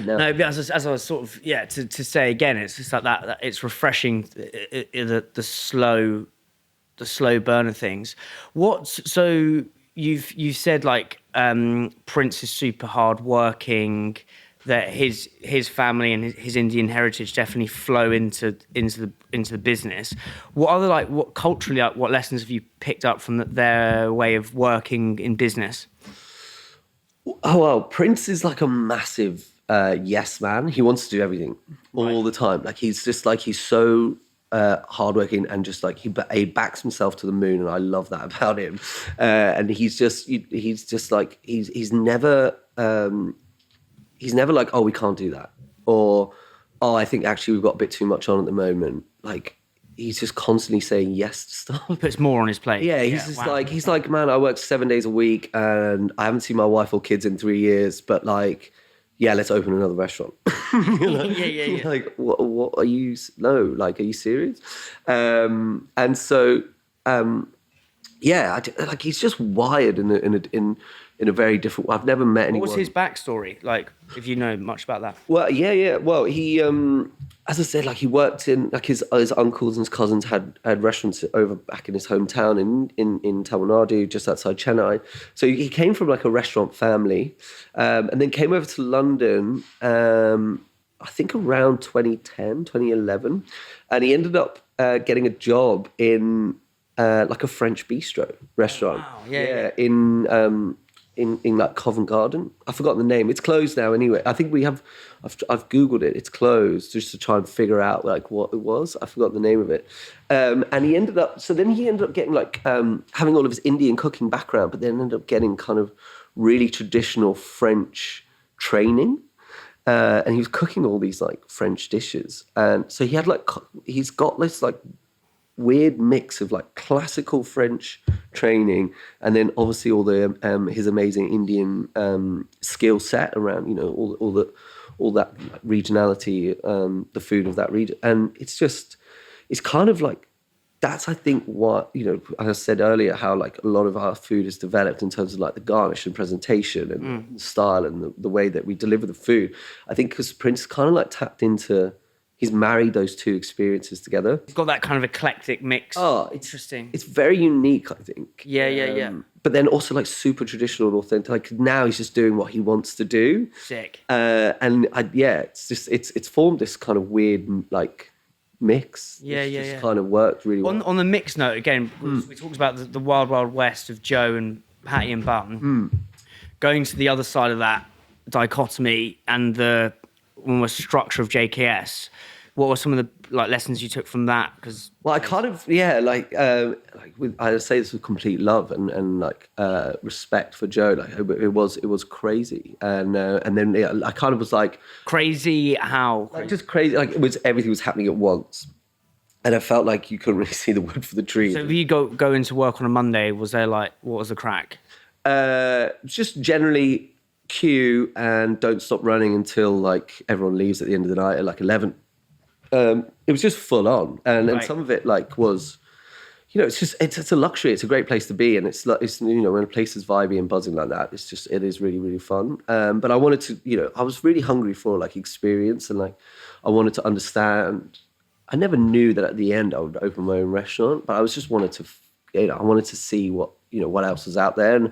No, but as I was sort of to say again, it's just like that it's refreshing the slow burner things. So you've said like Prince is super hard working, that his family and his Indian heritage definitely flow into the business. What other what culturally what lessons have you picked up from their way of working in business? Oh well, Prince is like a massive yes man. He wants to do everything all the time. Like he's just like he's so hardworking and just like he backs himself to the moon, and I love that about him. And he's just like he's never like, oh, we can't do that, or oh, I think actually we've got a bit too much on at the moment. Like he's just constantly saying yes to stuff. He puts more on his plate. Yeah, he's like, man, I work 7 days a week and I haven't seen my wife or kids in 3 years, but like, yeah, let's open another restaurant. Yeah. Like, what are you? No, like, are you serious? And so, yeah, like he's just wired in a very different way. I've never met anyone. What was his backstory like? If you know much about that? Well, yeah. Well, he, as I said, like he worked in like his uncles and his cousins had restaurants over back in his hometown in Tamil Nadu, just outside Chennai. So he came from like a restaurant family, and then came over to London. I think around 2010, 2011, and he ended up getting a job in like a French bistro restaurant. Wow. Yeah. In like Covent Garden. I forgot the name. It's closed now anyway. I think I've Googled it. It's closed just to try and figure out like what it was. I forgot the name of it. And he ended up getting like having all of his Indian cooking background, but then ended up getting kind of really traditional French training. And he was cooking all these like French dishes. And so he's got this like weird mix of like classical French training and then obviously all the his amazing Indian skill set around, you know, all that regionality, the food of that region. And it's kind of like, that's I think what, you know, as I said earlier, how like a lot of our food is developed in terms of like the garnish and presentation and style and the way that we deliver the food. I think because Prince kind of like tapped into, he's married those two experiences together. He's got that kind of eclectic mix. Oh, interesting. It's very unique, I think. Yeah. But then also like super traditional and authentic. Like now he's just doing what he wants to do. Sick. It's formed this kind of weird like mix. It's kind of worked really well. On the mix note, again, we talked about the wild, wild west of Joe and Patty and Bun. Going to the other side of that dichotomy and the almost structure of JKS, what were some of the like lessons you took from that? Because I kind of I say this with complete love and like respect for Joe. Like it was crazy, and then I kind of was like crazy. How like just crazy? Like everything was happening at once, and I felt like you couldn't really see the wood for the trees. So if you go into work on a Monday, was there like what was the crack? Just generally queue and don't stop running until like everyone leaves at the end of the night at like 11. It was just full on, and some of it like was, you know, it's a luxury. It's a great place to be, and it's you know, when a place is vibey and buzzing like that, it is really, really fun. But I wanted to, you know, I was really hungry for like experience, and like I wanted to understand. I never knew that at the end I would open my own restaurant, but I was just wanted to, you know, I wanted to see what else was out there,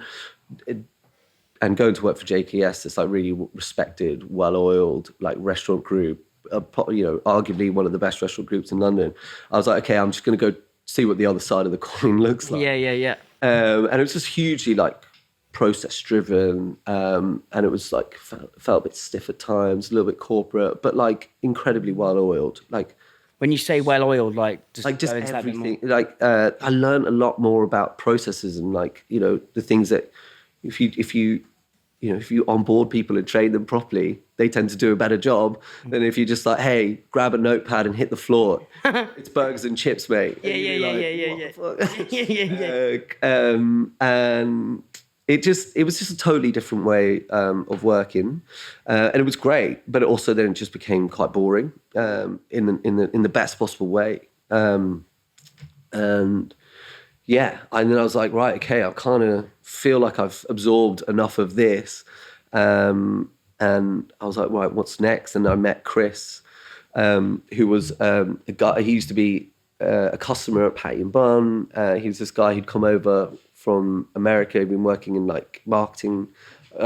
and going to work for JKS, this like really respected, well-oiled like restaurant group, you know, arguably one of the best restaurant groups in London. I was like, okay, I'm just going to go see what the other side of the coin looks like. Yeah. And it was just hugely like process-driven, and it was like felt a bit stiff at times, a little bit corporate, but like incredibly well-oiled. Like when you say well-oiled, like just everything. Like I learned a lot more about processes and like, you know, the things that if you onboard people and train them properly, they tend to do a better job than if you just like, hey, grab a notepad and hit the floor. It's burgers and chips, mate. Yeah. And it was just a totally different way of working, and it was great. But it also then just became quite boring in the best possible way. And yeah, and then I was like, right, okay, I kind of feel like I've absorbed enough of this. And I was like, right, what's next? And I met Chris, who was a guy, he used to be a customer at Patty Bun. He was this guy who'd come over from America. He'd been working in like marketing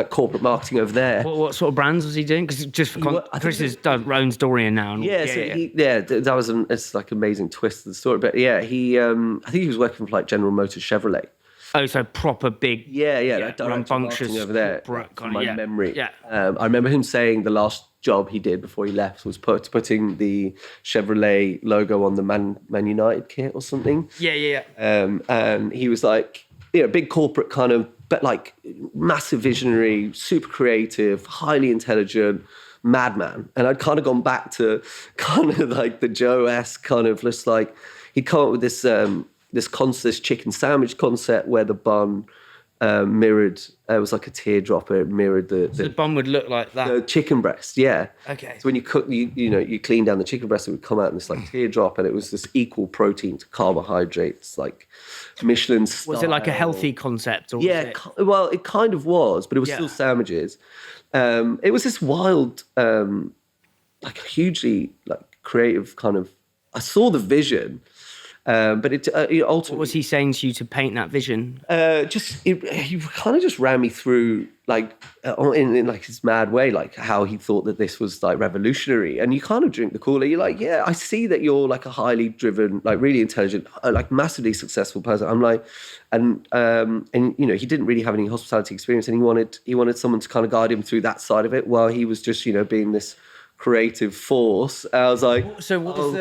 corporate marketing over there. What sort of brands was he doing? Because just for Chris owns Dorian now. That was it's like amazing twist of the story. But yeah, I think he was working for like General Motors Chevrolet. Oh, so proper big, like rambunctious over there. From my memory. Yeah. I remember him saying the last job he did before he left was putting the Chevrolet logo on the Man United kit or something. Yeah. And he was like, big corporate kind of, but like massive visionary, super creative, highly intelligent madman. And I'd kind of gone back to kind of like the Joe-esque kind of just like, he'd come up with this chicken sandwich concept where the bun mirrored, it was like a teardropper, it mirrored so the bun would look like that? The chicken breast, yeah. Okay. So when you cook, you clean down the chicken breast, it would come out in this like teardrop, and it was this equal protein to carbohydrates, like Michelin style. Was it like a healthy concept? Or well, it kind of was, but it was still sandwiches. It was this wild, like hugely like creative kind of, I saw the vision. But it ultimately. What was he saying to you to paint that vision? He kind of just ran me through, like, in like his mad way, like how he thought that this was like revolutionary. And you kind of drink the Kool-Aid. You're like, yeah, I see that you're like a highly driven, like really intelligent, like massively successful person. I'm like, and he didn't really have any hospitality experience, and he wanted someone to kind of guide him through that side of it, while he was just being this creative force. I was like, so what was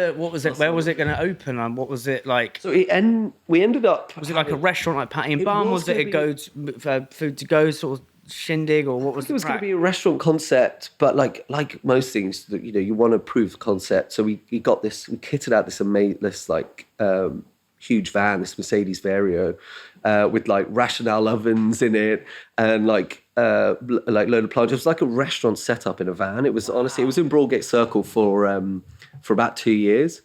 it? Where was it going to open? And what was it like? So we ended up. Was it like a restaurant like Patty Bun? Was it a food to go sort of shindig, or what was it? It was going to be a restaurant concept, but like most things, that you want to prove the concept. So we kitted out this huge van, this Mercedes Vario, with like Rationale ovens in it, and like load of plungers. It was like a restaurant set up in a van. It was honestly, it was in Broadgate Circle for about 2 years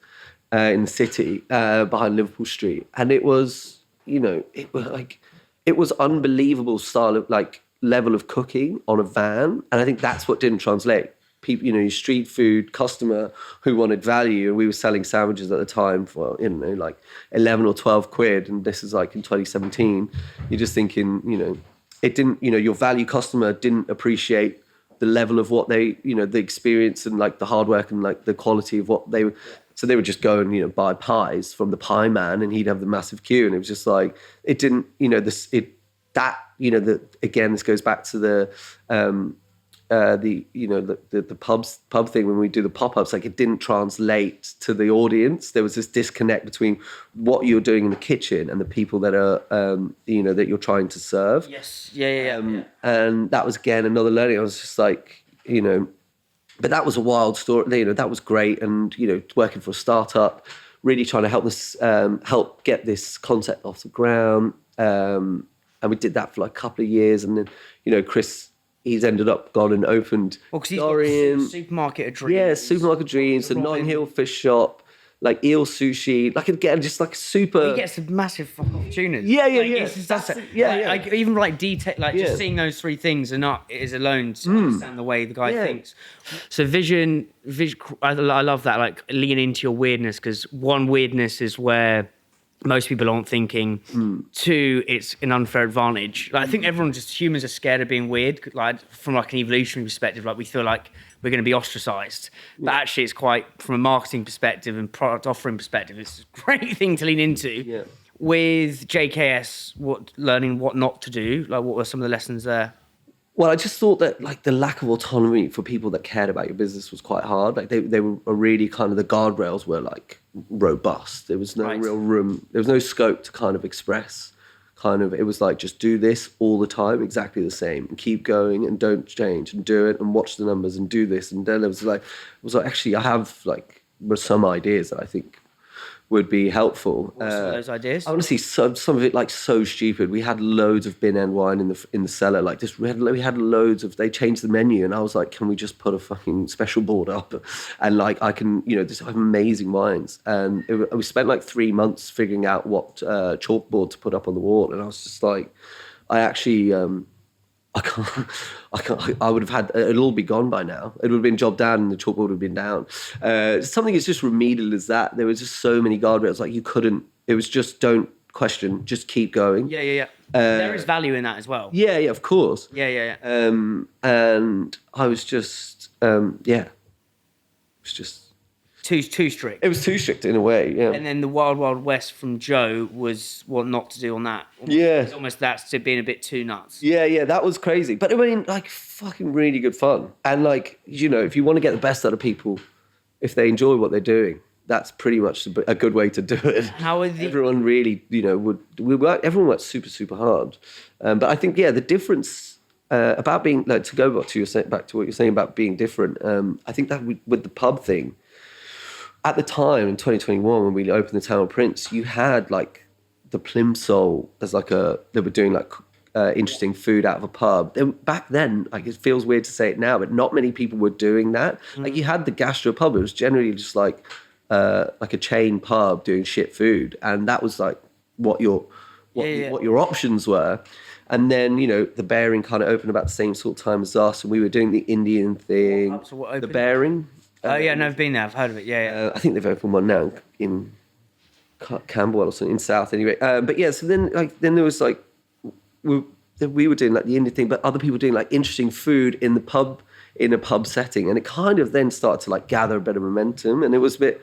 in the city behind Liverpool Street, and it was it was unbelievable style of like level of cooking on a van, and I think that's what didn't translate. People, your street food customer who wanted value, and we were selling sandwiches at the time for like 11 or 12 quid, and this is like in 2017. You're just thinking, it didn't, your value customer didn't appreciate the level of what they, the experience and like the hard work and like the quality of what they. So they would just go and buy pies from the pie man, and he'd have the massive queue, and it was just like it didn't, again, this goes back to the pub thing when we do the pop-ups. Like, it didn't translate to the audience. There was this disconnect between what you're doing in the kitchen and the people that are that you're trying to serve. Yes. Yeah. And that was again another learning. I was just like, but that was a wild story. That was great. And working for a startup, really trying to help get this concept off the ground. And we did that for like a couple of years, and then Chris, he's ended up gone and opened Dorian. Supermarket of Dreams. Yeah, Supermarket of Dreams, the Notting Hill fish shop, like eel sushi, like again, just like super. He gets some massive fucking opportunities. Yeah. Even like detail, like just seeing those three things is alone to understand the way the guy thinks. So vision. I love that. Like, lean into your weirdness, because one, weirdness is where most people aren't thinking. Two, it's an unfair advantage. Like, I think humans are scared of being weird, like from like an evolutionary perspective. Like, we feel like we're going to be ostracized, but actually it's quite, from a marketing perspective and product offering perspective, it's a great thing to lean into. With JKS, learning what not to do, like what were some of the lessons there? Well, I just thought that like the lack of autonomy for people that cared about your business was quite hard. Like they were really kind of, the guardrails were like robust. There was no real room. There was no scope to kind of express. It was like, just do this all the time, exactly the same, and keep going and don't change, and do it and watch the numbers and do this. And then it was like actually, I have like some ideas that I think would be helpful. What's some of those ideas? Honestly, some of it like so stupid. We had loads of bin end wine in the cellar. Like this, we had loads of. They changed the menu, and I was like, can we just put a fucking special board up, and like I can, just have amazing wines. And we spent like 3 months figuring out what chalkboard to put up on the wall, and I was just like, I actually. I can't. I would have had. It'll all be gone by now. It would have been job down, and the chalkboard would have been down. Something as just remedial as that. There was just so many guardrails. Like, you couldn't. It was just, don't question. Just keep going. Yeah. There is value in that as well. Yeah, of course. Yeah. And I was just, it was just Too strict. It was too strict in a way, yeah. And then the Wild Wild West from Joe was what not to do on that. Yeah. It's almost that's to being a bit too nuts. Yeah, that was crazy. But I mean, like, fucking really good fun. And like, you know, if you want to get the best out of people, if they enjoy what they're doing, that's pretty much a good way to do it. How are everyone really, you know, everyone worked super, super hard. But I think, the difference about being, like, to go back to what you're saying about being different, I think that with the pub thing, at the time in 2021 when we opened the Tamil Prince, you had like the Plimsoll as like they were doing like interesting food out of a pub. Back then, like, it feels weird to say it now, but not many people were doing that. Like, you had the gastro pub, it was generally just like a chain pub doing shit food, and that was like what your options were. And then, you know, the Bearing kind of opened about the same sort of time as us, and we were doing the Indian thing. The Bearing. Oh yeah, no, I've been there. I've heard of it. Yeah. I think they've opened one now in Camberwell or something, in South anyway. But yeah, so then there was like we were doing like the Indian thing, but other people doing like interesting food in the pub, in a pub setting, and it kind of then started to like gather a bit of momentum, and it was a bit.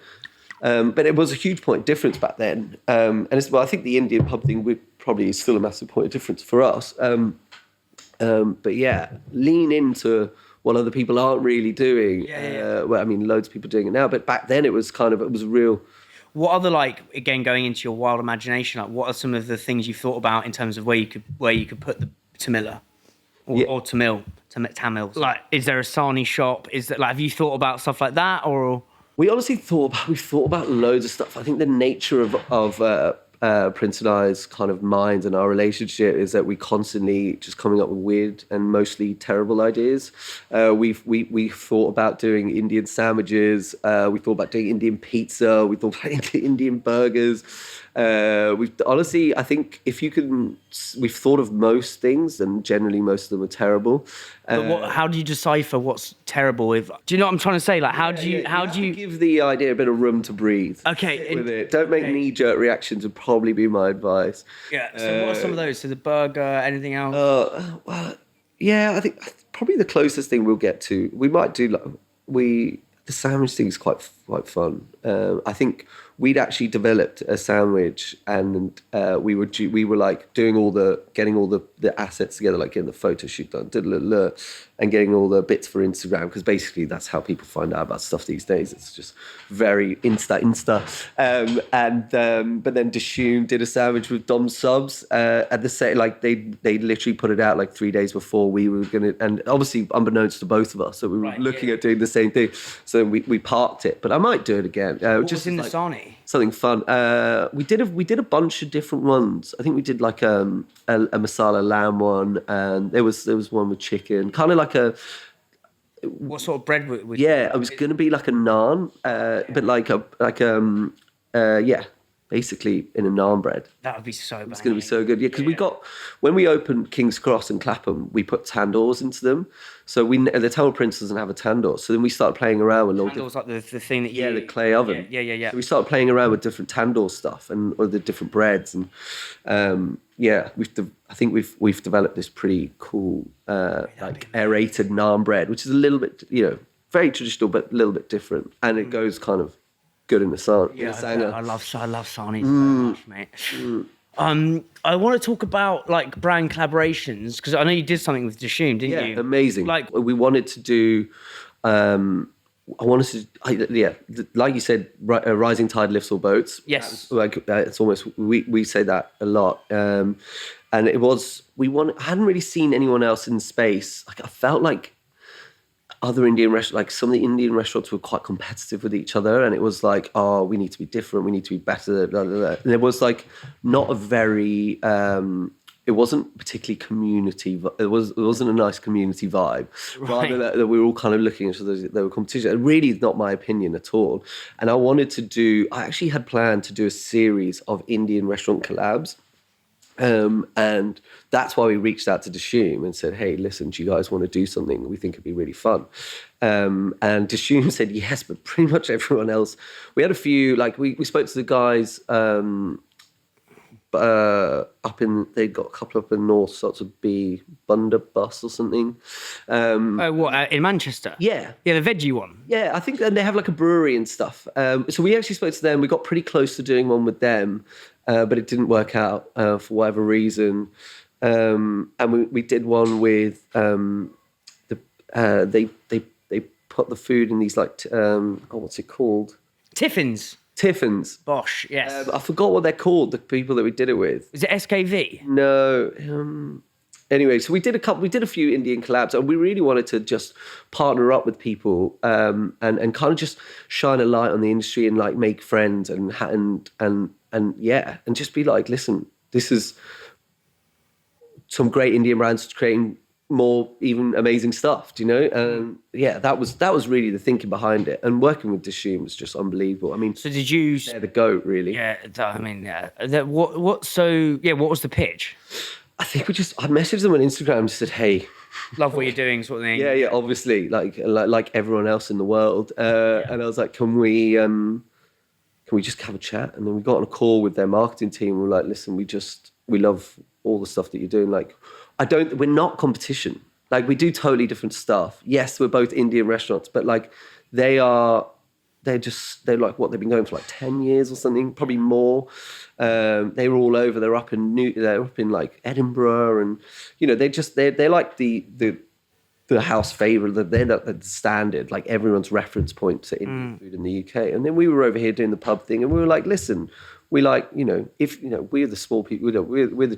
But it was a huge point of difference back then, and I think the Indian pub thing probably is still a massive point of difference for us. But yeah, lean into what other people aren't really doing. Well, I mean, loads of people doing it now, but back then it was real. What other, like, again, going into your wild imagination, like, what are some of the things you thought about in terms of where you could put the Tamila or Tamils? Like, is there a Sani shop? Is that, like, have you thought about stuff like that, or? We honestly thought about loads of stuff. I think the nature of Prince and I's kind of minds and our relationship is that we constantly just coming up with weird and mostly terrible ideas. We thought about doing Indian sandwiches. We thought about doing Indian pizza. We thought about Indian burgers. Honestly, I think we've thought of most things, and generally most of them are terrible. But how do you decipher what's terrible? Do you know what I'm trying to say? Like, how do you give the idea a bit of room to breathe? Okay, with it. Don't make knee-jerk reactions would probably be my advice. Yeah. So what are some of those? So the burger, anything else? Well, yeah, I think probably the closest thing we'll get to. We might do the sandwich thing is quite fun. I think we'd actually developed a sandwich, and we were like getting all the assets together, like getting the photo shoot done, and getting all the bits for Instagram, because basically that's how people find out about stuff these days. It's just very Insta. But then Dishoom did a sandwich with Dom subs at the same, like they literally put it out like 3 days before we were gonna, and obviously unbeknownst to both of us, so we were looking at doing the same thing. So we parked it, but I might do it again. What was in the Sani? Something fun. We did a bunch of different ones. I think we did like a masala lamb one, and there was one with chicken, kind of like a. What sort of bread was? Yeah, it was gonna be like a naan, but basically in a naan bread. That would be so bad. It's going to be so good. Yeah, because when we opened King's Cross and Clapham, we put tandoors into them. So the Tamil Prince doesn't have a tandoor. So then we started playing around with tandoors, like the thing that the clay oven. Yeah. So we started playing around with different tandoor stuff or the different breads, and I think we've developed this pretty cool aerated naan bread, which is a little bit, very traditional but a little bit different, and it goes kind of good in the sun. Yeah, I love Sani so much, mate. I want to talk about like brand collaborations, because I know you did something with Dishoom, didn't you? Yeah, amazing. Like, we wanted to do. Like you said, a rising tide lifts all boats. Yes. It's almost we say that a lot. And it was I hadn't really seen anyone else in the space. Like, I felt like other Indian restaurants, like some of the Indian restaurants were quite competitive with each other, and it was like, oh, we need to be different, we need to be better. Blah, blah, blah. And it was like not a very, it wasn't particularly community. It wasn't a nice community vibe. Right. Rather that we were all kind of looking at each other. There were competition. It really is not my opinion at all. And I actually had planned to do a series of Indian restaurant collabs. And that's why we reached out to Dishoom and said, hey, listen, do you guys want to do something? We think it'd be really fun. And Dishoom said yes, but pretty much everyone else. We had a few, like we spoke to the guys, they got a couple up in north, starts with B, Bunderbus or something. In Manchester? Yeah. Yeah, the veggie one. Yeah, I think, and they have like a brewery and stuff. So we actually spoke to them. We got pretty close to doing one with them, but it didn't work out for whatever reason. And we did one with they put the food in these like what's it called? Tiffins. Bosh, yes. I forgot what they're called, the people that we did it with. Is it SKV? No. Anyway, so we did a few Indian collabs, and we really wanted to just partner up with people and kind of just shine a light on the industry and like make friends and just be like, listen, this is some great Indian brands creating more even amazing stuff, do you know? That was really the thinking behind it. And working with Dishoom was just unbelievable. I mean, so did you? They're the GOAT, really. Yeah, I mean, yeah. What was the pitch? I think I messaged them on Instagram and said, hey, love what you're doing, sort of thing. Yeah, obviously, like everyone else in the world. And I was like, can we just have a chat? And then we got on a call with their marketing team. We were like, listen, we love all the stuff that you're doing. Like, we're not competition. Like, we do totally different stuff. Yes, we're both Indian restaurants, but like they're like what, they've been going for like 10 years or something, probably more. They were all over. They're up in like Edinburgh, and you know, they're like the house favorite. They're not the standard, like everyone's reference point to Indian food in the UK. And then we were over here doing the pub thing, and we were like, listen, we like, you know, if you know, we're the small people, we're the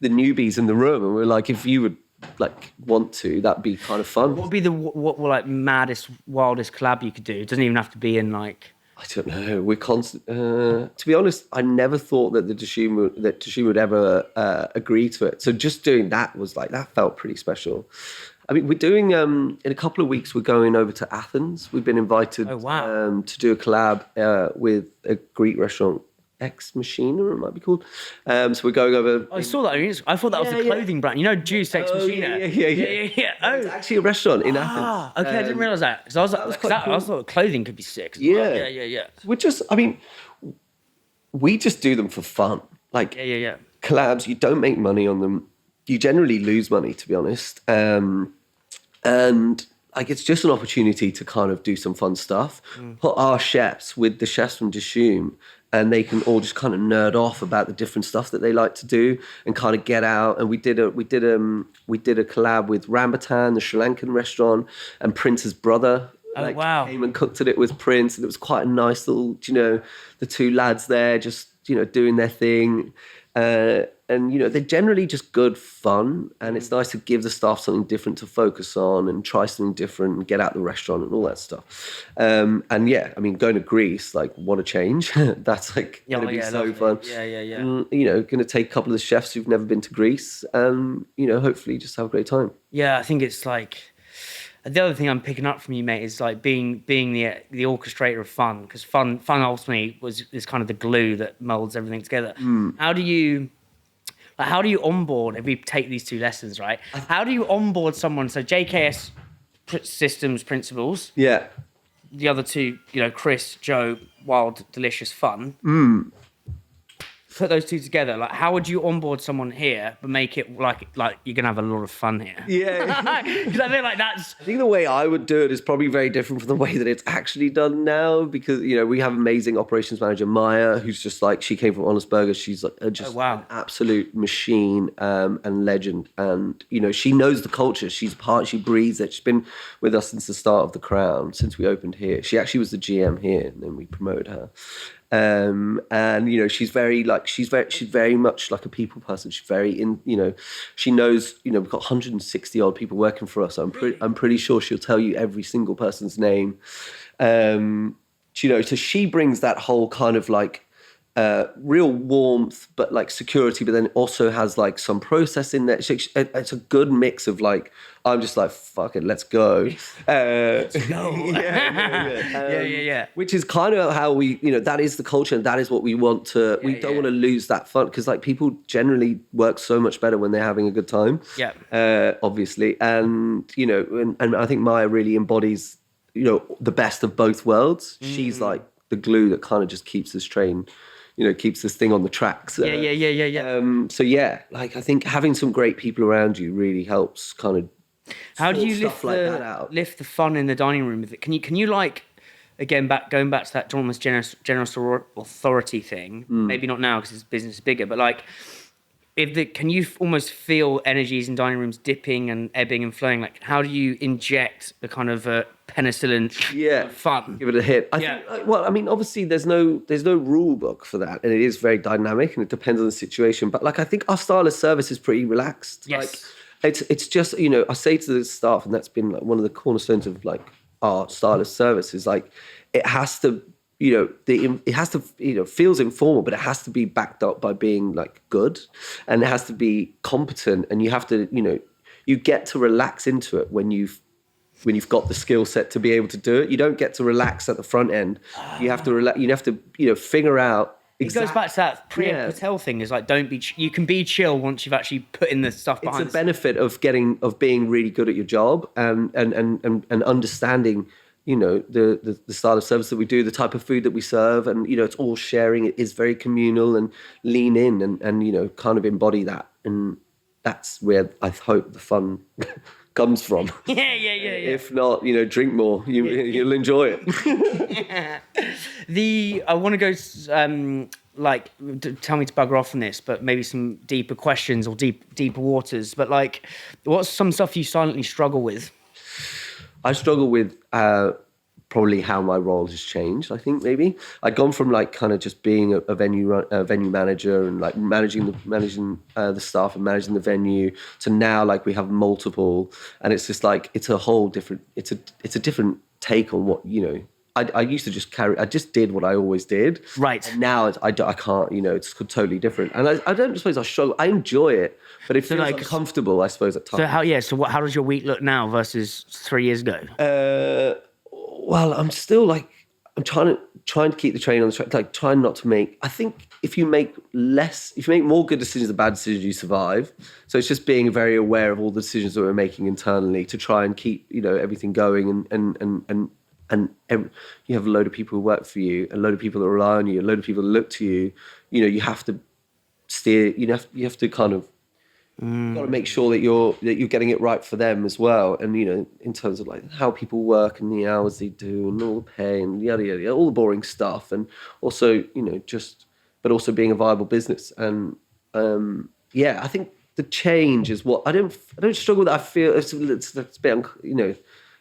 newbies in the room, and we're like, if you would like want to, that'd be kind of fun. What would be what like maddest, wildest collab you could do? It doesn't even have to be in like. I don't know. We're constant. To be honest, I never thought that Dishoom would ever agree to it. So just doing that was like, that felt pretty special. I mean, we're doing in a couple of weeks. We're going over to Athens. We've been invited to do a collab with a Greek restaurant, Ex Machina, it might be called. So we're going over. I saw that. I thought that was the clothing brand. You know, Juice Ex Machina. Yeah. Oh, it's actually a restaurant in Athens. Okay, I didn't realize that. Because I thought clothing could be sick. Yeah. We just do them for fun. Like, collabs, you don't make money on them. You generally lose money, to be honest. And like, it's just an opportunity to kind of do some fun stuff. Put our chefs with the chefs from Dishoom, and they can all just kind of nerd off about the different stuff that they like to do and kind of get out. And we did a collab with Rambutan, the Sri Lankan restaurant, and Prince's brother. Came and cooked at it with Prince, and it was quite a nice little, you know, the two lads there just, you know, doing their thing. And, you know, they're generally just good fun, and it's nice to give the staff something different to focus on and try something different and get out the restaurant and all that stuff. And yeah, I mean, going to Greece, like, what a change. That's like going to be so fun. Yeah. You know, going to take a couple of the chefs who've never been to Greece and, you know, hopefully just have a great time. Yeah, I think it's like, the other thing I'm picking up from you, mate, is like being the orchestrator of fun, because fun ultimately is kind of the glue that molds everything together. How do you onboard, if we take these two lessons, right? How do you onboard someone? So JKS systems principles. Yeah. The other two, you know, Chris, Joe, wild, delicious fun. Put those two together. Like, how would you onboard someone here but make it like you're gonna have a lot of fun here? Yeah. Because I feel like that's. I think the way I would do it is probably very different from the way that it's actually done now, because, you know, we have amazing operations manager Maya, who's just like, she came from Honest Burgers. She's like an absolute machine and legend, and you know, she knows the culture. She breathes it. She's been with us since the start of the Crown, since we opened here. She actually was the GM here, and then we promoted her. And you know, she's very much like a people person. She's very you know, she knows, you know, we've got 160 odd people working for us. I'm pretty sure she'll tell you every single person's name. You know, so she brings that whole kind of like real warmth, but like security, but then also has like some process in there. It's a good mix of like, I'm just like, fuck it, let's go. Let's go. Yeah. Which is kind of how we, you know, that is the culture, and that is what we want to, we don't want to lose that fun, because like people generally work so much better when they're having a good time. Yeah. Obviously. And, you know, and I think Maya really embodies, you know, the best of both worlds. She's like the glue that kind of just keeps this train keeps this thing on the tracks. Yeah. So yeah, like I think having some great people around you really helps kind of How do sort you stuff like that out. lift the fun in the dining room with it? Can you like, again, going back to that almost generous authority thing? Maybe not now because his business is bigger, but like, can you almost feel energies in dining rooms dipping and ebbing and flowing? Like, how do you inject the kind of penicillin fun? Give it a hit. I think, well, I mean, obviously there's no rule book for that, and it is very dynamic and it depends on the situation. But like, I think our style of service is pretty relaxed. Yes. Like, it's just, I say to the staff, and that's been like one of the cornerstones of like our style of service is like, it has to, it has to, feels informal, but it has to be backed up by being like good, and it has to be competent, and you have to, you get to relax into it when you've got the skill set to be able to do it. You don't get to relax at the front end. You have to you have to, figure out. It goes back to that Priya Patel thing. Is like, you can be chill once you've actually put in the stuff behind. It's a benefit of being really good at your job and understanding, the style of service that we do, the type of food that we serve, and it's all sharing. It is very communal, and lean in and kind of embody that, and that's where I hope the fun comes from. Yeah. If not, drink more. You'll enjoy it. I want to go tell me to bugger off on this, but maybe some deeper questions or deeper waters. But like, what's some stuff you silently struggle with? I struggle with probably how my role has changed. I think maybe I'd gone from like kind of just being a venue manager and like managing the staff and managing the venue to now like we have multiple, and it's just like it's a whole different. It's a different take on what I used to just I just did what I always did. Right. And now I can't, it's totally different. And I don't suppose I struggle. I enjoy it, but it feels uncomfortable, I suppose, at times. So how does your week look now versus 3 years ago? Well, I'm still like, I'm trying to keep the train on the track, like trying not to make, I think if you make more good decisions than bad decisions, you survive. So it's just being very aware of all the decisions that we're making internally to try and keep, everything going and you have a load of people who work for you, a load of people that rely on you, a load of people that look to you. You have to steer. You have to kind of got to make sure that you're getting it right for them as well. And in terms of like how people work and the hours they do and all the pay and yada yada, yada all the boring stuff. And also but also being a viable business. And I think the change is what I don't struggle with. I feel it's a bit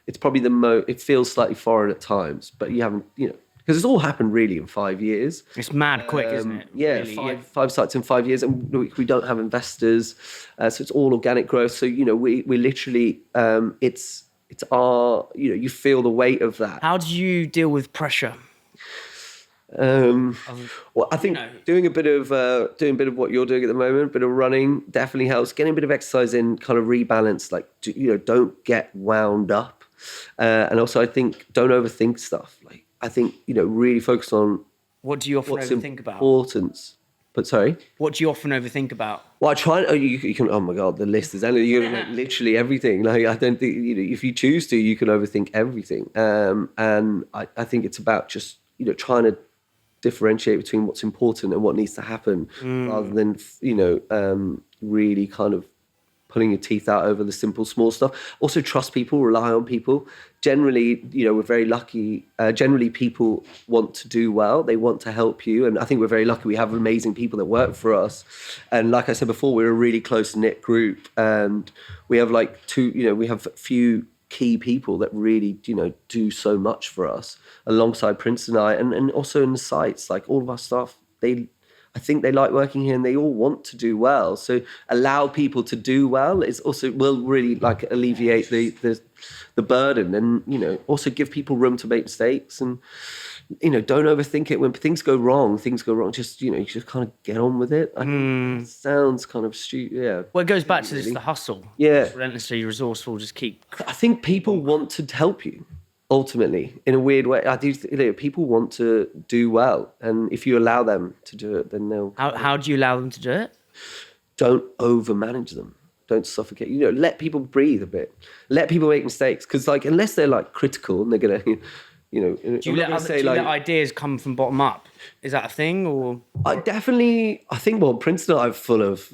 it's probably it feels slightly foreign at times, but you haven't, because it's all happened really in 5 years. It's mad quick, isn't it? Yeah, really, five sites in 5 years, and we don't have investors, so it's all organic growth. So we literally, it's our, you feel the weight of that. How do you deal with pressure? Well, I think doing a bit of what you're doing at the moment, a bit of running definitely helps. Getting a bit of exercise in, kind of rebalance. Like don't get wound up. And also, I think don't overthink stuff. Like I think really focus on what do you often overthink about? Importance. But sorry, what do you often overthink about? Well, I try. You can. Oh my god, the list is endless. You can literally everything. Like I don't think if you choose to, you can overthink everything. And I think it's about just trying to differentiate between what's important and what needs to happen, rather than really kind of pulling your teeth out over the simple, small stuff. Also, trust people, rely on people. Generally, we're very lucky. Generally, people want to do well. They want to help you. And I think we're very lucky. We have amazing people that work for us. And like I said before, we're a really close-knit group. And we have we have a few key people that really, do so much for us alongside Prince and I. And also in the sites, like all of our staff, I think they like working here and they all want to do well. So allow people to do well is also will really like alleviate the burden, and also give people room to make mistakes, and don't overthink it. When things go wrong. Just you just kind of get on with it. It sounds kind of stupid. Yeah. Well, it goes back to this, the hustle. Yeah. Just relentlessly resourceful. Just keep. I think people want to help you. Ultimately, in a weird way, I do. People want to do well, and if you allow them to do it, then they'll. How do you allow them to do it? Don't overmanage them. Don't suffocate. Let people breathe a bit. Let people make mistakes, because unless they're critical and they're gonna, you know, Do you let ideas come from bottom up? Is that a thing, or? I think, well, Princeton are full of,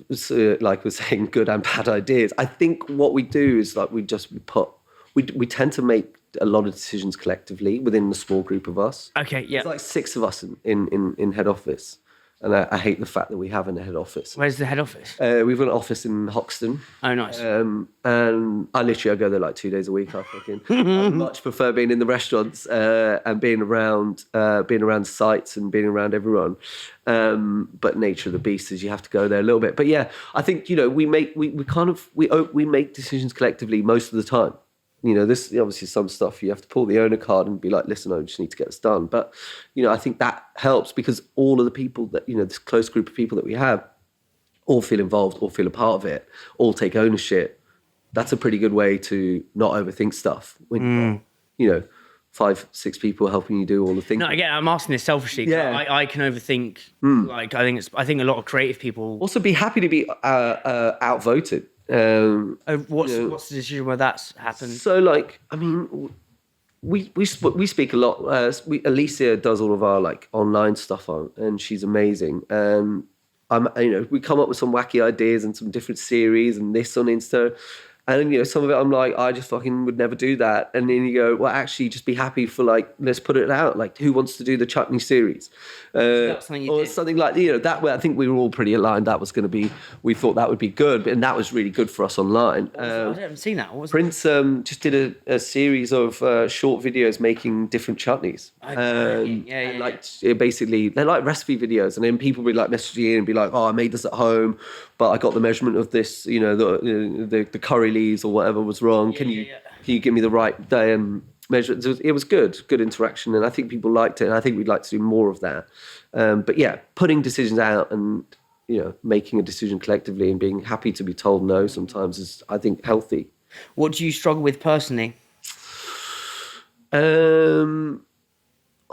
like we're saying, good and bad ideas. I think what we do is like we tend to make a lot of decisions collectively within the small group of us. Okay, yeah. There's like 6 of us in head office. And I hate the fact that we have a head office. Where's the head office? We've got an office in Hoxton. Oh, nice. And I go there like 2 days a week. I much prefer being in the restaurants and being around sites and being around everyone. But nature of the beast is you have to go there a little bit. But yeah, I think, you know, we make decisions collectively most of the time. You know, this obviously some stuff you have to pull the owner card and be like, listen, I just need to get this done. But, you know, I think that helps because all of the people that, you know, this close group of people that we have all feel involved, all feel a part of it, all take ownership. That's a pretty good way to not overthink stuff. When, you know, 5, 6 people helping you do all the things. No, again, I'm asking this selfishly. Yeah. I can overthink. Like, I think a lot of creative people also be happy to be outvoted. What's the decision where that's happened? So, like, I mean, we speak a lot. Alicia does all of our like online stuff and she's amazing. And we come up with some wacky ideas and some different series and this on Insta. And, you know, some of it I'm like, I just fucking would never do that. And then you go, well, actually, just be happy for, like, let's put it out. Like, who wants to do the chutney series? Something like, you know, that way I think we were all pretty aligned. That was going to be, we thought that would be good. And that was really good for us online. I haven't seen that. What was Prince just did a series of short videos making different chutneys. Basically, they're like recipe videos. And then people would like message you in and be like, oh, I made this at home, but I got the measurement of this, you know, the curry leaves or whatever was wrong. Can you give me the right measure? It was good interaction, and I think people liked it. And I think we'd like to do more of that. But yeah, putting decisions out and, you know, making a decision collectively and being happy to be told no sometimes is, I think, healthy. What do you struggle with personally?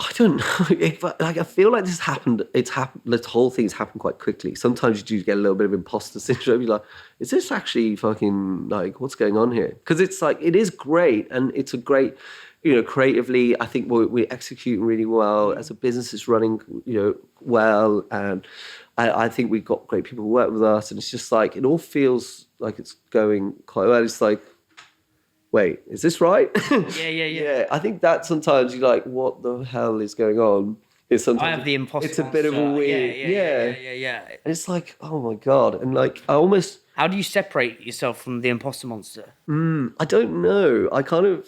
I don't know. I feel like this happened. It's happened. This whole thing's happened quite quickly. Sometimes you do get a little bit of imposter syndrome. You're like, is this actually fucking like what's going on here? Because it's like it is great, and it's a great, you know, creatively. I think we're executing really well as a business is running, you know, well, and I think we've got great people who work with us, and it's just like it all feels like it's going quite well. It's like, wait, is this right? Yeah. I think that sometimes you're like, what the hell is going on? It's sometimes I have the imposter. It's a bit of a weird, yeah. And it's like, oh my God. And like, I almost... How do you separate yourself from the imposter monster? I don't know.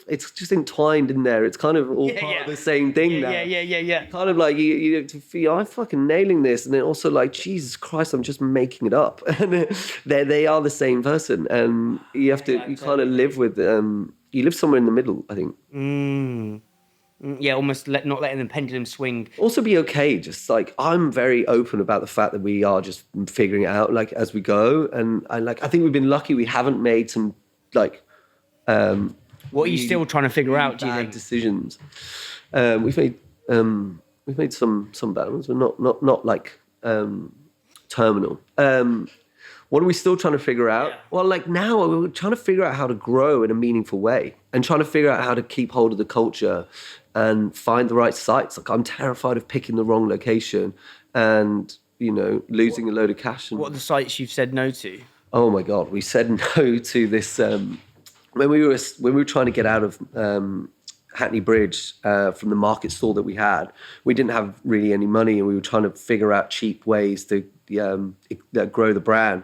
It's just entwined in there. It's kind of all part of the same thing now. Yeah. Kind of like, you to feel, I'm fucking nailing this. And then also like, Jesus Christ, I'm just making it up. And they are the same person. And you have to, you kind of live with, you live somewhere in the middle, I think. Yeah, almost not letting the pendulum swing. Also be okay, just like, I'm very open about the fact that we are just figuring it out, like, as we go. And I think we've been lucky we haven't made some, like... what are you still trying to figure out, do you think? Decisions. We've made some bad ones, but not like terminal. What are we still trying to figure out? Yeah. Well, like now we're trying to figure out how to grow in a meaningful way and trying to figure out how to keep hold of the culture and find the right sites. Like I'm terrified of picking the wrong location and, you know, losing a load of cash. And, what are the sites you've said no to? Oh my God, we said no to this when we were trying to get out of Hackney Bridge from the market stall that we had. We didn't have really any money, and we were trying to figure out cheap ways to grow the brand.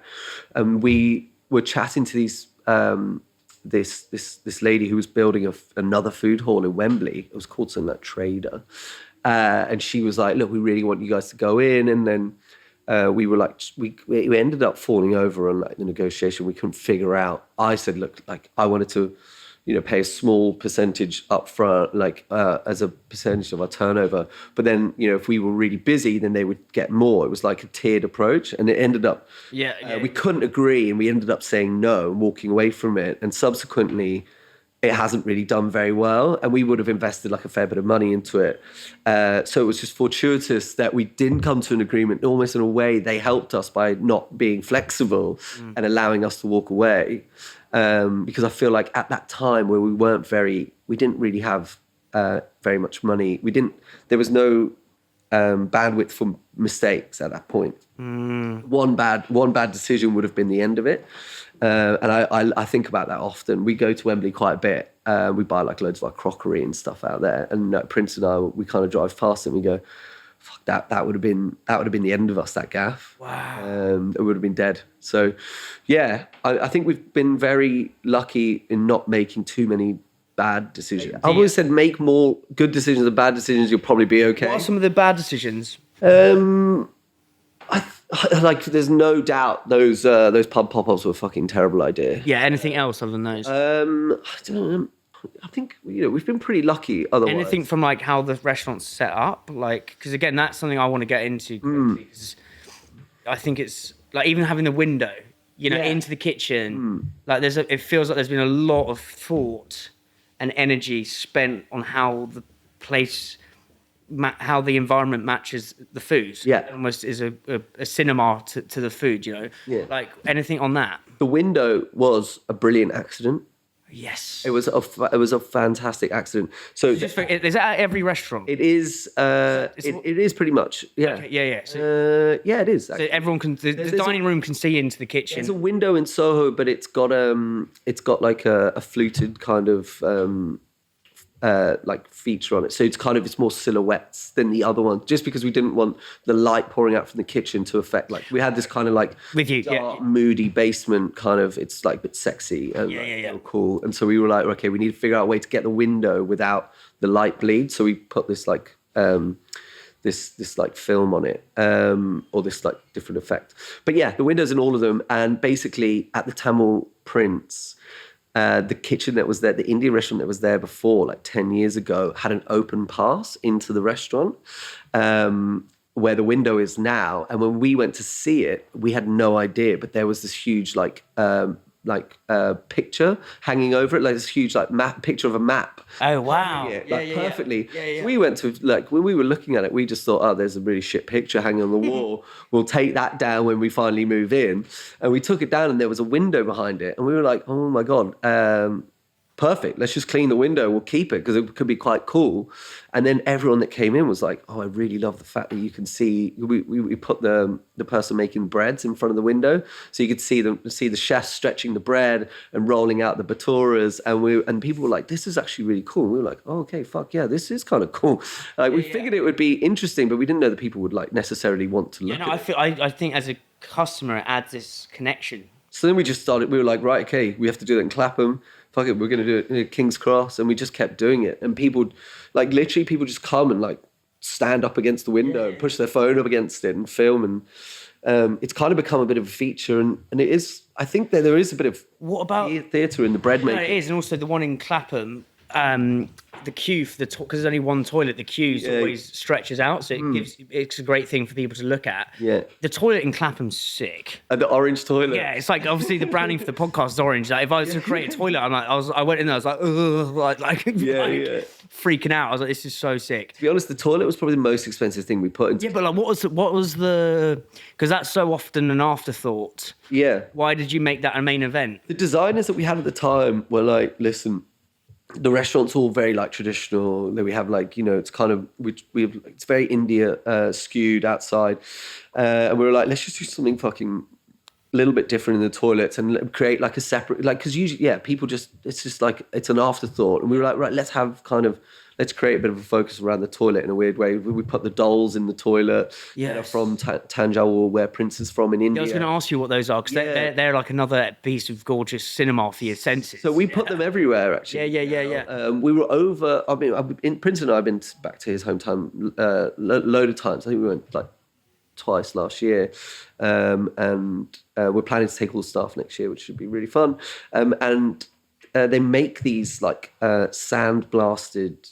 And we were chatting to these this lady who was building another food hall in Wembley. It was called something like Trader, and she was like, "Look, we really want you guys to go in." And then we were like, we ended up falling over on like the negotiation. We couldn't figure out. I said, "Look, like I wanted to, you know, pay a small percentage up front, like as a percentage of our turnover. But then, you know, if we were really busy, then they would get more. It was like a tiered approach. And it ended up, we couldn't agree. And we ended up saying no and walking away from it. And subsequently, it hasn't really done very well. And we would have invested like a fair bit of money into it. So it was just fortuitous that we didn't come to an agreement. Almost in a way, they helped us by not being flexible and allowing us to walk away. Because I feel like at that time where we didn't really have very much money. There was no bandwidth for mistakes at that point. One bad decision would have been the end of it. And I think about that often. We go to Wembley quite a bit. We buy like loads of our crockery and stuff out there. And Prince and I, we kind of drive past it and we go, fuck, that would have been the end of us, that gaff. Wow. It would have been dead. So yeah, I think we've been very lucky in not making too many bad decisions. I always said make more good decisions than bad decisions, you'll probably be okay. What are some of the bad decisions? Like, there's no doubt those pub pop-ups were a fucking terrible idea. Yeah, anything else other than those? I don't know. I think, we've been pretty lucky otherwise. Anything from like how the restaurant's set up? Like, because again, that's something I want to get into quickly, 'cause I think it's like even having the window, into the kitchen, like it feels like there's been a lot of thought and energy spent on how the place, how the environment matches the food. Yeah. Almost is a cinema to the food, Yeah. Like anything on that? The window was a brilliant accident. Yes. It was a fantastic accident. So Is that at every restaurant? it is. It is pretty much. Yeah. Okay, yeah. So, yeah, it is. so everyone can. The dining room can see into the kitchen. There's a window in Soho, but it's got like a fluted kind of like feature on it. So it's more silhouettes than the other one, just because we didn't want the light pouring out from the kitchen to affect, like, we had this kind of like With you, dark, moody basement kind of, it's like a bit sexy and Yeah. cool. And so we were like, okay, we need to figure out a way to get the window without the light bleed. So we put this like this like film on it, or this like different effect. But yeah, the windows in all of them. And basically at the Tamil Prince, the kitchen that was there, the Indian restaurant that was there before, like 10 years ago, had an open pass into the restaurant, where the window is now. And when we went to see it, we had no idea, but there was this huge picture hanging over it, like this huge picture of a map. Oh wow! Perfectly. Yeah. We went to, like, when we were looking at it, we just thought, oh, there's a really shit picture hanging on the wall. We'll take that down when we finally move in. And we took it down, and there was a window behind it, and we were like, oh my god, perfect. Let's just clean the window. We'll keep it because it could be quite cool. And then everyone that came in was like, oh, I really love the fact that you can see. We put the person making breads in front of the window, so you could see the chefs stretching the bread and rolling out the baturas. And people were like, this is actually really cool. And we were like, oh, okay, fuck yeah, this is kind of cool. Like, we figured it would be interesting, but we didn't know that people would like necessarily want to look at it. I think as a customer, it adds this connection. So then we just started. We were like, right, okay, we have to do that in Clapham. Fuck it, we're going to do it in King's Cross. And we just kept doing it. And people, like, literally people just come and like stand up against the window and push their phone up against it and film. And it's kind of become a bit of a feature. And it is, I think that there is a bit of theatre in the bread making. It is. And also the one in Clapham, the queue for because there's only one toilet, the queue always stretches out, so it's a great thing for people to look at. Yeah, the toilet in Clapham's sick. And the orange toilet. Yeah, it's like obviously the branding for the podcast is orange. Like if I was to create a toilet, I went in there, I was like, ugh, freaking out. I was like, this is so sick. To be honest, the toilet was probably the most expensive thing we put into. Yeah, but like, what was the? Because that's so often an afterthought. Yeah. Why did you make that a main event? The designers that we had at the time were like, listen, the restaurant's all very like traditional. We have like, it's kind of, it's very India skewed outside. And we were like, let's just do something fucking a little bit different in the toilets and create like a separate, like, because usually, people just, it's just like, it's an afterthought. And we were like, right, let's create a bit of a focus around the toilet in a weird way. We put the dolls in the toilet that are from Tanjore, where Prince is from in India. I was going to ask you what those are, because they're like another piece of gorgeous cinema for your senses. So we put them everywhere, actually. Yeah. We were over, Prince and I have been back to his hometown a load of times. I think we went like twice last year. And we're planning to take all the staff next year, which should be really fun. They make these like sand-blasted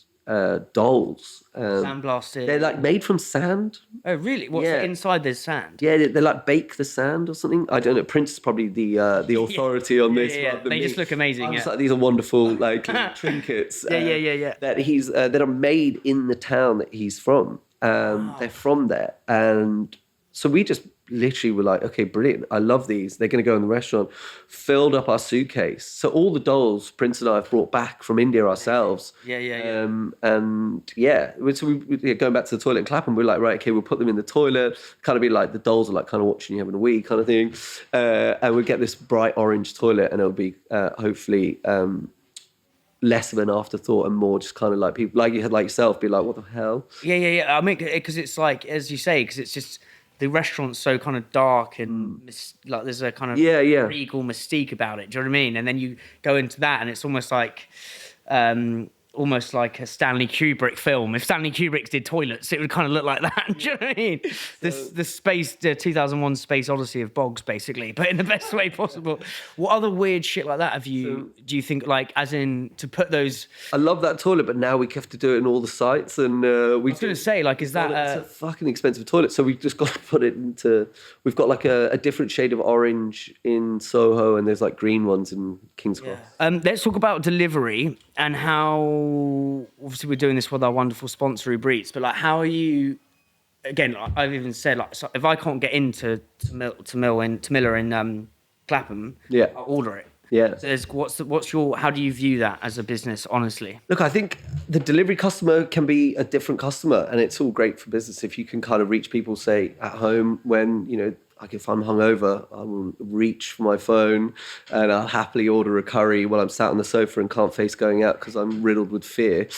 dolls. Sandblasted. They're like made from sand. Oh, really? What's inside there's sand? Yeah, they like bake the sand or something. I don't know. Prince is probably the authority on this. Yeah. They just look amazing. Like, these are wonderful like trinkets. Yeah. That are made in the town that he's from. They're from there, and so we just literally were like, okay, brilliant. I love these. They're going to go in the restaurant. Filled up our suitcase. So all the dolls Prince and I have brought back from India ourselves. Yeah. And yeah, so going back to the toilet in Clapham, we're like, right, okay, we'll put them in the toilet. Kind of be like the dolls are like kind of watching you having a wee kind of thing. And we get this bright orange toilet, and it'll be hopefully less of an afterthought and more just kind of like people like you had like yourself be like, what the hell? Yeah. I mean, because it's like, as you say, because it's just the restaurant's so kind of dark and like there's a kind of regal mystique about it. Do you know what I mean? And then you go into that, and it's almost like a Stanley Kubrick film. If Stanley Kubrick did toilets, it would kind of look like that. Do you know what I mean? The 2001 Space Odyssey of Bogs, basically, but in the best way possible. What other weird shit like that have you, do you think, like, as in, to put those... I love that toilet, but now we have to do it in all the sites, and I was going to say, like, is that... It's a fucking expensive toilet, so we've just got to put it into... We've got, like, a different shade of orange in Soho, and there's, like, green ones in King's Cross. Let's talk about delivery and how... Obviously, we're doing this with our wonderful sponsor, Uber Eats, but like, how are you? Again, I've even said, like, so if I can't get into Tamila in Clapham, I'll order it. Yeah. So what's your? How do you view that as a business? Honestly, look, I think the delivery customer can be a different customer, and it's all great for business if you can kind of reach people, say, at home when like if I'm hungover, I will reach for my phone and I'll happily order a curry while I'm sat on the sofa and can't face going out because I'm riddled with fear.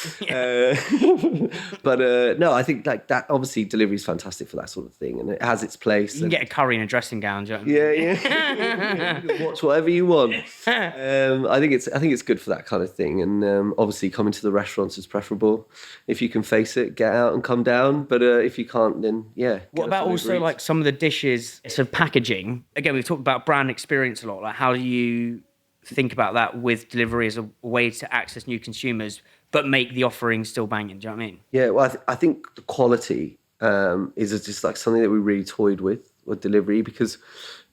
But no, I think like that, obviously delivery is fantastic for that sort of thing, and it has its place. You can get a curry in a dressing gown, do you know what I mean? Yeah. You can watch whatever you want. I think it's good for that kind of thing, and obviously coming to the restaurants is preferable. If you can face it, get out and come down. But if you can't, then What about also like some of the dishes? So packaging, again, we've talked about brand experience a lot. Like, how do you think about that with delivery as a way to access new consumers, but make the offering still banging? Do you know what I mean? Yeah, well, I think the quality is just like something that we really toyed with delivery, because,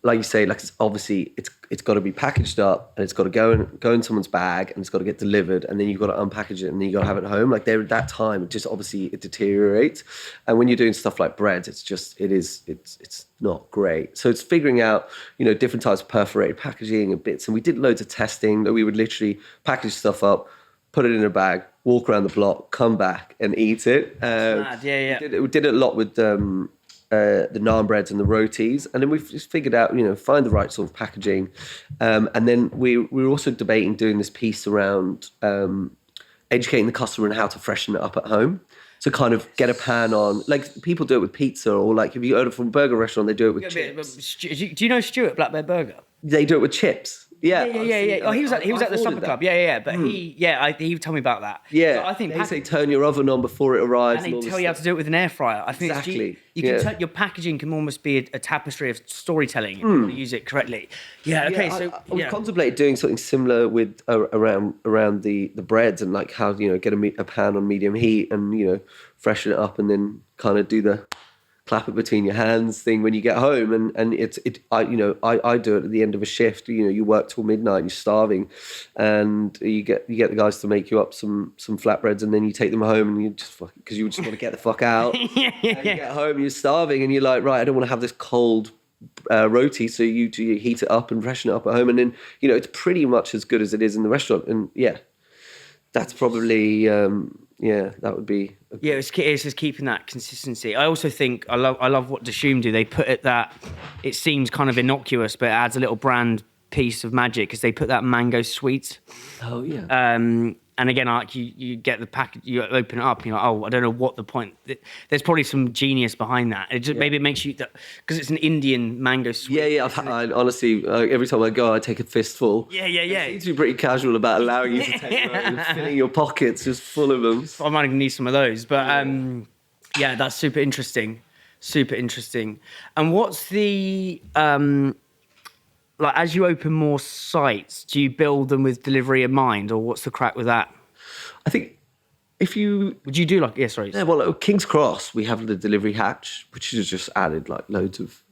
like you say, like it's got to be packaged up, and it's got to go in someone's bag, and it's got to get delivered, and then you've got to unpackage it, and then you got to have it home. Like there at that time, it just obviously it deteriorates, and when you're doing stuff like bread, it's not great. So it's figuring out different types of perforated packaging and bits, and we did loads of testing that we would literally package stuff up, put it in a bag, walk around the block, come back and eat it. We did it a lot with the naan breads and the rotis, and then we've just figured out, find the right sort of packaging, and then we were also debating doing this piece around educating the customer on how to freshen it up at home. So kind of get a pan on, like people do it with pizza, or like if you order from a burger restaurant, they do it with chips. Do you know Stuart Blackbird Burger? They do it with chips. Yeah. Oh, he was at the supper club. Yeah. But he told me about that. Yeah. So I think they say turn your oven on before it arrives. And they tell you how to do it with an air fryer. I think exactly. You can your packaging can almost be a tapestry of storytelling if you want to use it correctly. Yeah. Okay. I contemplated doing something similar with around the breads, and like how get a pan on medium heat and freshen it up, and then kind of do the clap it between your hands thing when you get home, and I do it at the end of a shift. You work till midnight, you're starving, and you get the guys to make you up some flatbreads, and then you take them home, and you just because you just want to get the fuck out. You get home, you're starving, and you're like, right, I don't want to have this cold roti, so you heat it up and freshen it up at home, and then it's pretty much as good as it is in the restaurant. And that's probably that would be it's just keeping that consistency. I also think I love what Dishoom do. They put it that it seems kind of innocuous, but it adds a little brand piece of magic, because they put that mango sweet. Oh yeah. And again, like you get the package, you open it up, and you're like, oh, I don't know what the point. There's probably some genius behind that. It just maybe it makes you, because it's an Indian mango sweet. Yeah. I honestly, every time I go, I take a fistful. Yeah. It seems to be pretty casual about allowing you to take them and filling your pockets just full of them. I might even need some of those, but that's super interesting. And what's the like, as you open more sites, do you build them with delivery in mind, or what's the crack with that? I think would you do like at King's Cross we have the delivery hatch, which has just added like loads of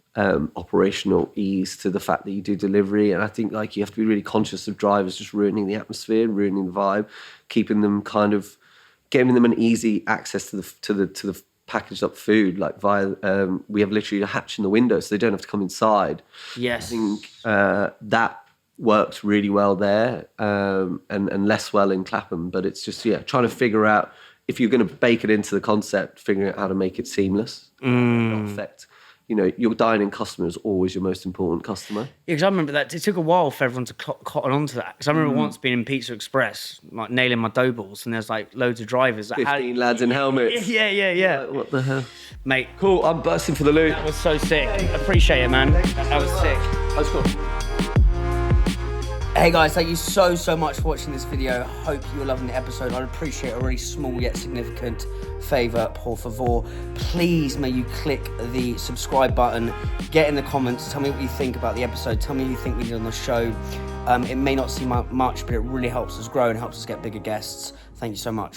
operational ease to the fact that you do delivery. And I think like you have to be really conscious of drivers just ruining the atmosphere, ruining the vibe, keeping them kind of giving them an easy access to the packaged up food, like via, we have literally a hatch in the window so they don't have to come inside. Yes. I think that works really well there, and less well in Clapham. But it's just, trying to figure out, if you're going to bake it into the concept, figuring out how to make it seamless, not affect. Your dining customer is always your most important customer. Yeah, because I remember that it took a while for everyone to cotton onto that. Because I remember once being in Pizza Express, like nailing my dough balls, and there's like loads of drivers. Like, 15 lads in helmets. Yeah. Like, what the hell? Mate, Cool, I'm bursting for the loot. that was so sick. Appreciate it, man. That was sick. That's cool. Hey guys, thank you so much for watching this video. Hope you were loving the episode. I'd appreciate a really small yet significant favour, por favor. Please may you click the subscribe button, get in the comments, tell me what you think about the episode, tell me what you think we did on the show. It may not seem much, but it really helps us grow and helps us get bigger guests. Thank you so much.